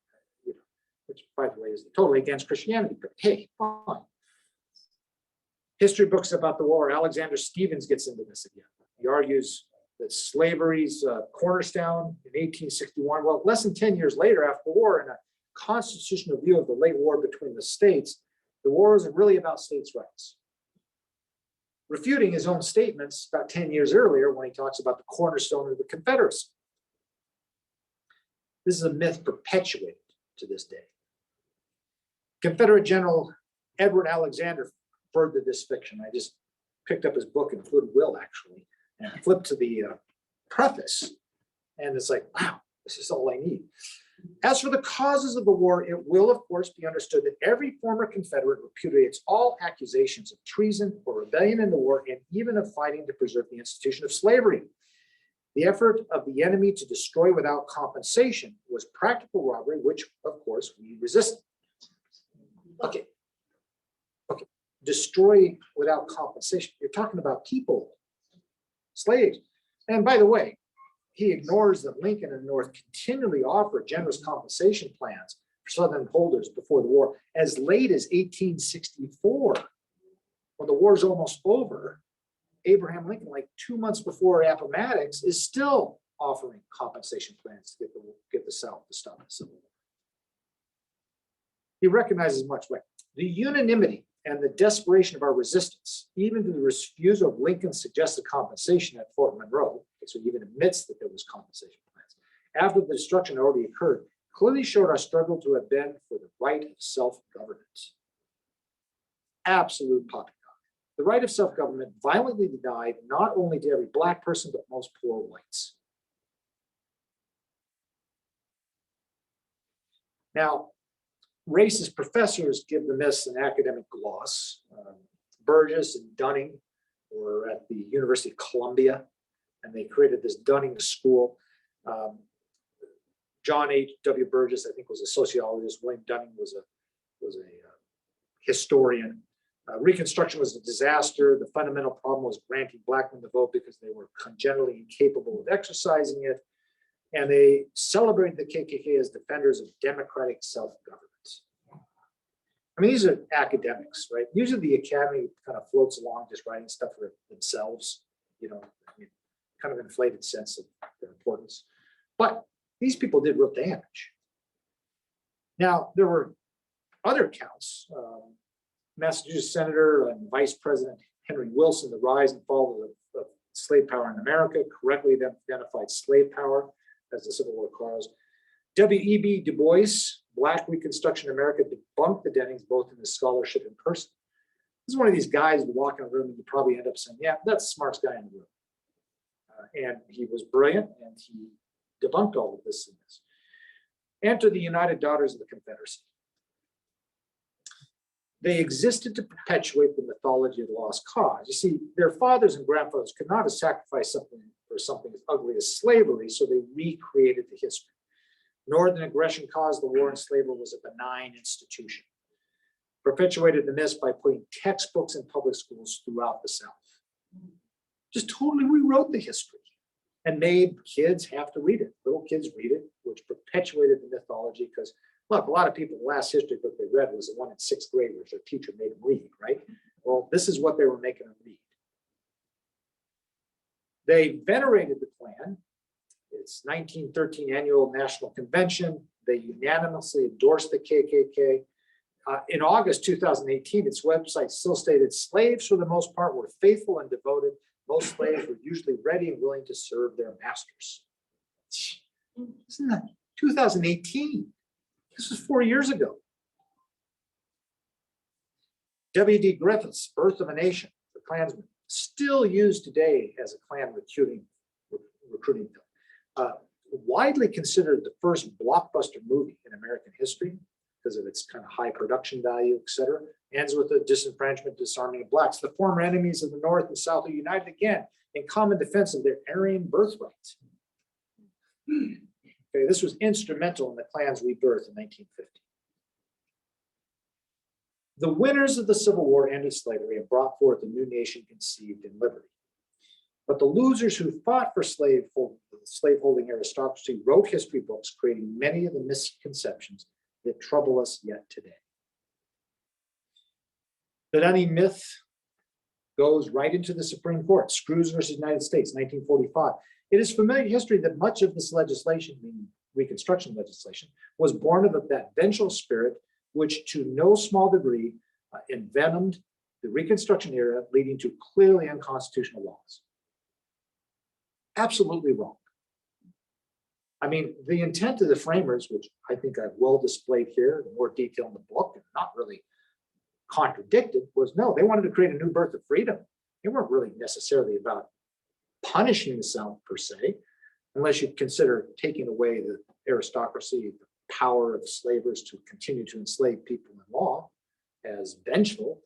which, by the way, is totally against Christianity. But hey, fine. History books about the war, Alexander Stevens gets into this again. He argues that slavery's cornerstone in 1861, well, less than 10 years later after the war, in a constitutional view of the late war between the states, the war isn't really about states' rights. Refuting his own statements about 10 years earlier when he talks about the cornerstone of the Confederacy. This is a myth perpetuated to this day. Confederate General Edward Alexander furthered this fiction. I just picked up his book in Goodwill, actually, and flipped to the preface. And it's like, wow, this is all I need. As for the causes of the war, it will, of course, be understood that every former Confederate repudiates all accusations of treason or rebellion in the war, and even of fighting to preserve the institution of slavery. The effort of the enemy to destroy without compensation was practical robbery, which, of course, we resisted. Okay. Destroy without compensation. You're talking about people, slaves. And by the way, he ignores that Lincoln and the North continually offered generous compensation plans for Southern holders before the war. As late as 1864, when the war is almost over, Abraham Lincoln, like 2 months before Appomattox, is still offering compensation plans to get the South to stop the Civil War. He recognizes much like the unanimity and the desperation of our resistance, even to the refusal of Lincoln's suggested compensation at Fort Monroe, so he even admits that there was compensation plans, after the destruction had already occurred, clearly showed our struggle to have been for the right of self-governance. Absolute poppycock. the right of self-government violently denied not only to every Black person, but most poor whites. Now, racist professors give the myths an academic gloss. Burgess and Dunning were at the University of Columbia, and they created this Dunning School. John H.W. Burgess, I think, was a sociologist. William Dunning was a historian. Reconstruction was a disaster. The fundamental problem was granting Black men the vote because they were congenitally incapable of exercising it. And they celebrated the KKK as defenders of democratic self-government. I mean, these are academics, right? Usually the academy kind of floats along just writing stuff for themselves, you know, I mean, kind of inflated sense of their importance. But these people did real damage. Now, there were other accounts. Massachusetts Senator and Vice President Henry Wilson, The Rise and Fall of Slave Power in America, correctly identified slave power as the Civil War cause. W.E.B. Du Bois, Black Reconstruction America, debunked the Dennings both in his scholarship and person. This is one of these guys who walk in a room and you probably end up saying, yeah, that's the smartest guy in the room. And he was brilliant, and he debunked all of this. Enter the United Daughters of the Confederacy. They existed to perpetuate the mythology of the lost cause. You see, their fathers and grandfathers could not have sacrificed something for something as ugly as slavery, so they recreated the history. Northern aggression caused the war, and slavery was a benign institution. Perpetuated the myths by putting textbooks in public schools throughout the South. Just totally rewrote the history and made kids have to read it. Little kids read it, which perpetuated the mythology because, look, a lot of people, the last history book they read was the one in 6th grade, which their teacher made them read, right? Well, this is what they were making them read. They venerated the Klan. Its 1913 annual national convention. They unanimously endorsed the KKK. In August 2018, its website still stated slaves, for the most part, were faithful and devoted. Most slaves were usually ready and willing to serve their masters. Isn't that 2018? This was 4 years ago. W.D. Griffith's Birth of a Nation, the Klansman, still used today as a Klan recruiting film. Widely considered the first blockbuster movie in American history because of its kind of high production value, et cetera. Ends with the disenfranchisement, disarming of Blacks. The former enemies of the North and South are united again in common defense of their Aryan birthright. Okay, this was instrumental in the Klan's rebirth in 1950. The winners of the Civil War ended slavery and brought forth a new nation conceived in liberty. But the losers who fought for slaveholding aristocracy wrote history books, creating many of the misconceptions that trouble us yet today. The Dunning myth goes right into the Supreme Court. Screws versus United States, 1945. It is familiar history that much of this legislation, meaning Reconstruction legislation, was born of that vengeful spirit, which to no small degree envenomed the Reconstruction era, leading to clearly unconstitutional laws. Absolutely wrong. I mean, the intent of the framers, which I think I've well displayed here in more detail in the book, and not really contradicted, was no, they wanted to create a new birth of freedom. They weren't really necessarily about punishing the South per se, unless you consider taking away the aristocracy, the power of slavers to continue to enslave people in law as vengeful.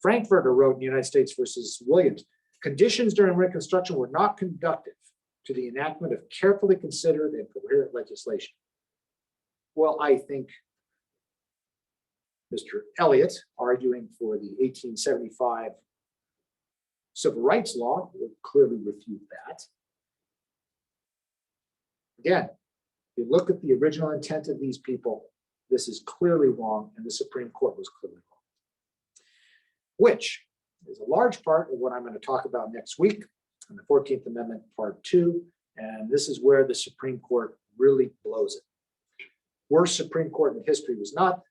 Frankfurter wrote in United States versus Williams, conditions during Reconstruction were not conducive to the enactment of carefully considered and coherent legislation. Well, I think Mr. Eliot, arguing for the 1875 Civil Rights Law, would clearly refute that. Again, if you look at the original intent of these people, this is clearly wrong, and the Supreme Court was clearly wrong. Which is a large part of what I'm going to talk about next week in the 14th Amendment, Part 2, and this is where the Supreme Court really blows it. Worst Supreme Court in history was not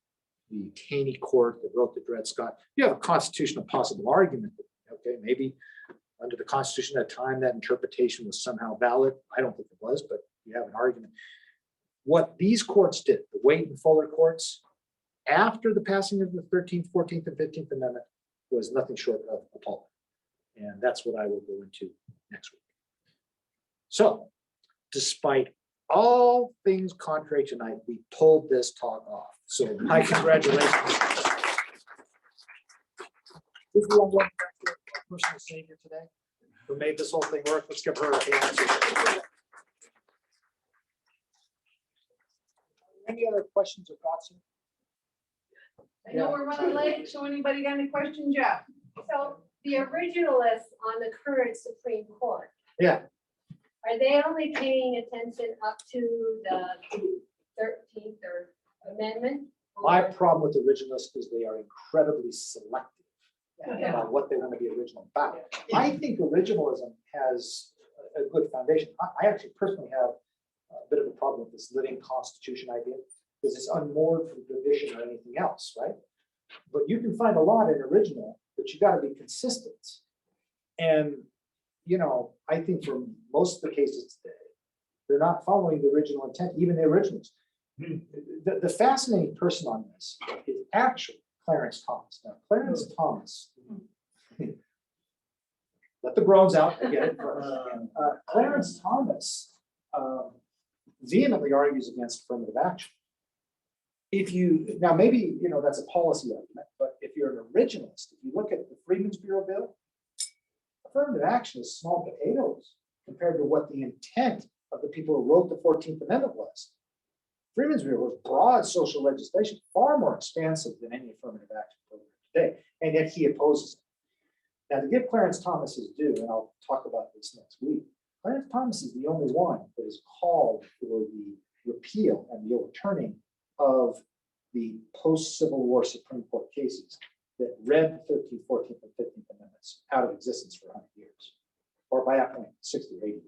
the Taney Court that wrote the Dred Scott. You have a constitutional possible argument that, okay, maybe under the Constitution at the time that interpretation was somehow valid. I don't think it was, but you have an argument. What these courts did, the Waite and Fuller courts, after the passing of the 13th, 14th, and 15th Amendment, was nothing short of appalling. And that's what I will go into next week. So, despite all things contrary tonight, we pulled this talk off. So my congratulations. This is our personal savior today, who made this whole thing work. Let's give her a hand. Any other questions or thoughts? I know we're running late, so anybody got any questions, Jeff? So the originalists on the current Supreme Court, Yeah, are they only paying attention up to the 13th or amendment? my problem with originalists is they are incredibly selective Yeah. about what they want to be original about. I think originalism has a good foundation. I actually personally have a bit of a problem with this living constitution idea, because it's unmoored from tradition or anything else, right? But you can find a lot in original, but you got to be consistent. And, you know, I think for most of the cases today, they're not following the original intent, even the originals. The fascinating person on this is actually Clarence Thomas. Now, Clarence Thomas, let the groans out, I get it. Clarence Thomas vehemently argues against affirmative action. If you, now maybe, you know, that's a policy argument, but if you're an originalist, if you look at the Freedmen's Bureau bill, affirmative action is small potatoes compared to what the intent of the people who wrote the 14th Amendment was. Freedmen's Bureau was broad social legislation, far more expansive than any affirmative action program today, and yet he opposes it. Now, to give Clarence Thomas his due, and I'll talk about this next week, Clarence Thomas is the only one that has called for the repeal and the overturning of the post-Civil War Supreme Court cases that read 13th, 14th, and 15th Amendments out of existence for 100 years, or by that point, 60 or 80 years.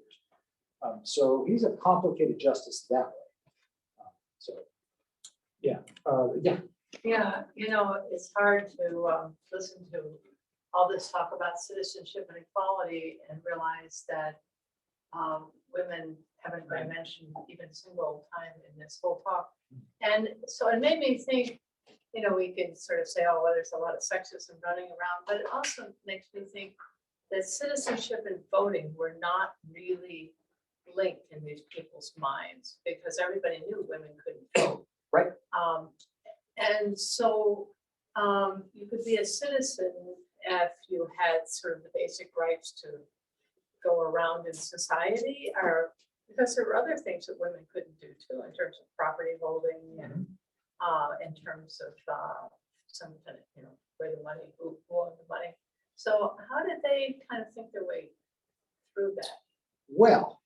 So he's a complicated justice that way. So, yeah, yeah. Yeah, you know, it's hard to listen to all this talk about citizenship and equality and realize that women haven't been mentioned even a single time in this whole talk. And so it made me think, you know, we can sort of say, oh, well, there's a lot of sexism running around, but it also makes me think that citizenship and voting were not really linked in these people's minds, because everybody knew women couldn't vote. Right. And so you could be a citizen if you had sort of the basic rights to go around in society, or because there were other things that women couldn't do too, in terms of property holding and in terms of some kind of, you know, where the money, who owned the money. So how did they kind of think their way through that? Well,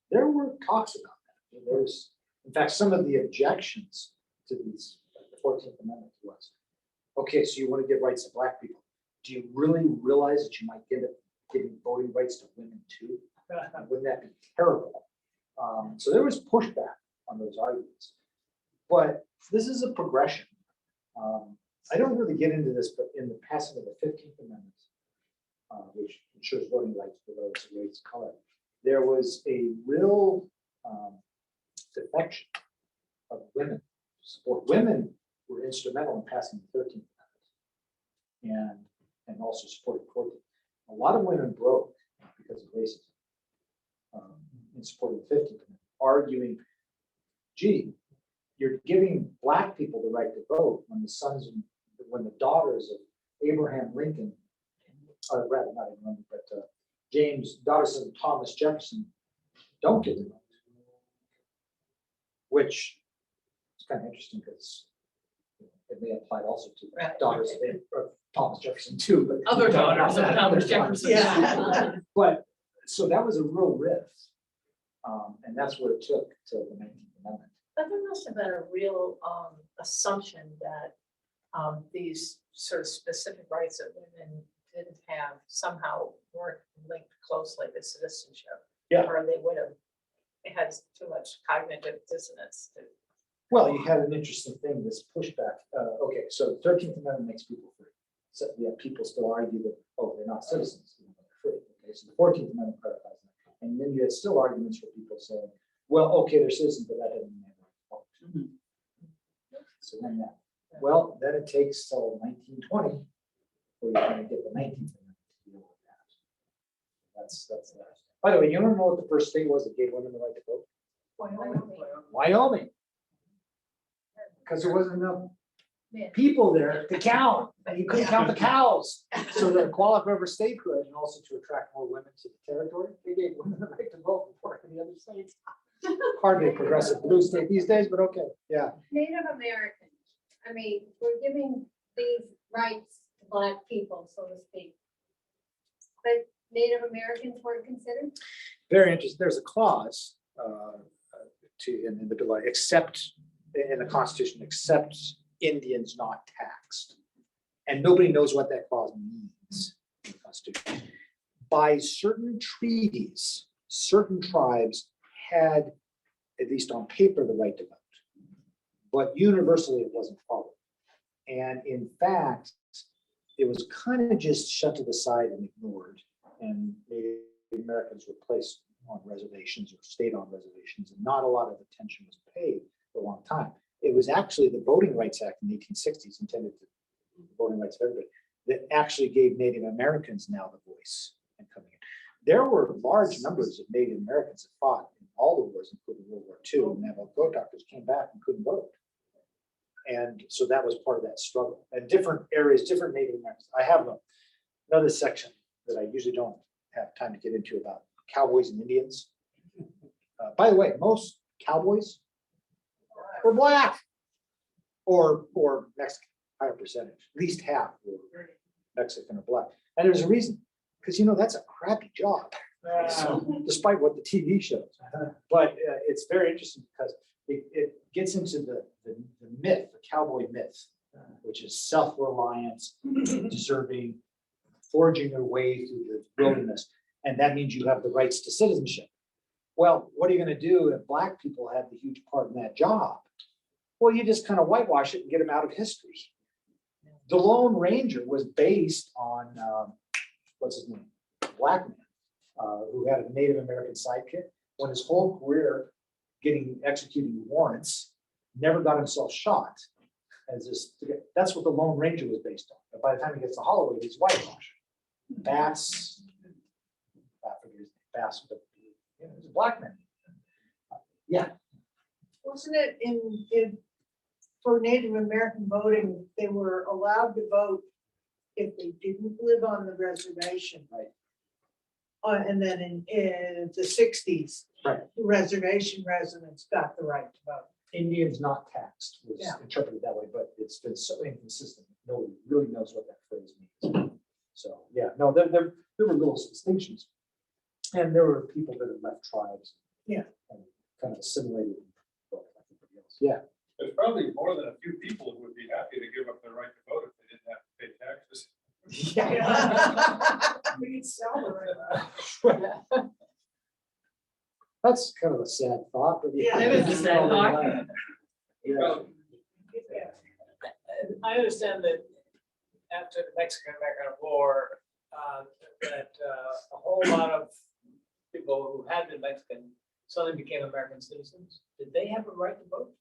there were talks about that. There's, in fact, some of the objections to these, the 14th Amendment was, okay, so you want to give rights to Black people. Do you really realize that you might give voting rights to women too? Wouldn't that be terrible? So there was pushback on those arguments. But this is a progression. I don't really get into this, but in the passing of the 15th Amendment, which ensures voting rights for those of race and color, there was a real defection of women to support. Women were instrumental in passing the 13th Amendment and also supporting 14th. A lot of women broke because of racism in supporting the 15th Amendment, arguing, gee, you're giving Black people the right to vote when the daughters of Abraham Lincoln, rather not Abraham, but daughters of Thomas Jefferson don't get the vote. Which is kind of interesting because it may apply also to daughters of Thomas Jefferson too, but Other daughters of Thomas Jefferson. Yeah. But so that was a real rift, and that's what it took to the 19th Amendment. But there must have been a real assumption that these sort of specific rights that women didn't have somehow weren't linked closely to citizenship. Yeah. Or they would have, it had too much cognitive dissonance to. Well, you had an interesting thing, this pushback. Okay, so the 13th Amendment makes people free. So yeah, people still argue that, oh, they're not citizens, they're free. Okay, so the 14th Amendment clarifies that. And then you had still arguments for people saying, well, okay, they're citizens, but that doesn't mean they have a right to vote. So then that, well, then it takes till 1920 or you're trying to get the 19th Amendment to deal with that. That's that. By the way, you don't know what the first state was that gave women the right to vote? Wyoming. Because there wasn't enough people there to count, and you couldn't count the cows. So to qualify for statehood and also to attract more women to the territory, they gave women the right to vote before any other states. Hardly a progressive blue state these days, but okay, yeah. Native Americans, I mean, we're giving these rights to Black people, so to speak. But Native Americans weren't considered? Very interesting. There's a clause in the bill, except in the Constitution, except Indians not taxed. And nobody knows what that clause means in the Constitution. By certain treaties, certain tribes had, at least on paper, the right to vote. But universally, it wasn't followed. And in fact, it was kind of just shut to the side and ignored. And Native Americans were placed on reservations or stayed on reservations, and not a lot of attention was paid for a long time. It was actually the Voting Rights Act in the 1860s, intended to voting rights of everybody, that actually gave Native Americans now the voice and coming in. There were large numbers of Native Americans that fought in all the wars, including World War II, and naval goat doctors came back and couldn't vote. And so that was part of that struggle. And different areas, different Native Americans. I have another section that I usually don't have time to get into about cowboys and Indians. By the way, most cowboys were Black or Mexican, higher percentage, at least half were Mexican or Black. And there's a reason, because that's a crappy job. So, despite what the TV shows, but it's very interesting because it gets into the myth, the cowboy myth, which is self-reliance, deserving, forging their way through the wilderness. And that means you have the rights to citizenship. Well, what are you going to do if Black people have the huge part in that job? Well, you just kind of whitewash it and get them out of history. The Lone Ranger was based on, what's his name? Black man, who had a Native American sidekick. When his whole career executing warrants, never got himself shot. That's what the Lone Ranger was based on. But by the time he gets to Holloway, he's whitewashed. Bass, but he's a Black man. Yeah. Wasn't it in for Native American voting, they were allowed to vote if they didn't live on the reservation? Right. And then in the 60s, Right. reservation residents got the right to vote. Indians not taxed was Yeah. interpreted that way, but it's been so inconsistent. Nobody really knows what that phrase means. So yeah, no, there were little distinctions, and there were people that had left tribes. Yeah. And kind of assimilated. Yeah. There's probably more than a few people who would be happy to give up their right to vote if they didn't have to pay taxes. We could sell the right. That's kind of a sad thought, but Yeah, it is a sad thought. Yeah. I understand that after the Mexican-American War, that a whole lot of people who had been Mexican suddenly became American citizens. Did they have a right to vote?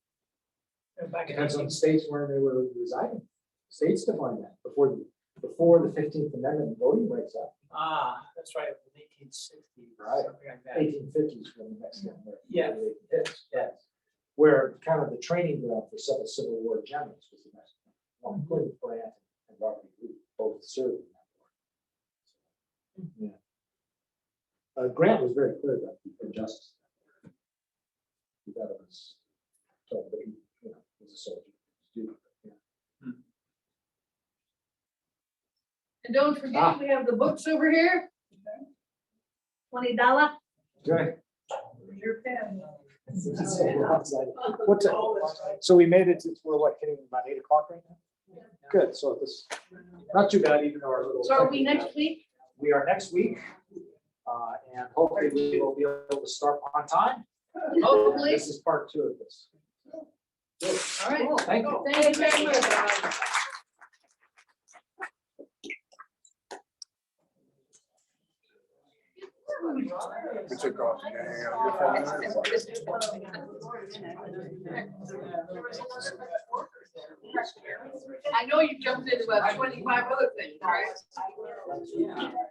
Back in Depends on the states where they were residing. States define that before the 15th Amendment Voting Rights Act, that's right, the 1860s, Right. something like that. 1850s when the Mexican American. Yeah. Yes. Where kind of the training ground for several Civil War generals was the Mexican, including Grant and Robert McWhirter, both served in that war. Yeah. Grant was very clear about the injustice. He thought it was told that he, was a soldier. Yeah. And don't forget, we have the books over here. $20. Good. Your pen. What's it? So we made it to, we're what, hitting about 8 o'clock right now? Good, so this, not too bad, even though our little. So are we next week? We are next week. And hopefully we will be able to start on time. Hopefully. This is part 2 of this. Good. All right. Cool, thank you. Thank you very much. We took off. Yeah, I know you jumped into about 25 other things, right?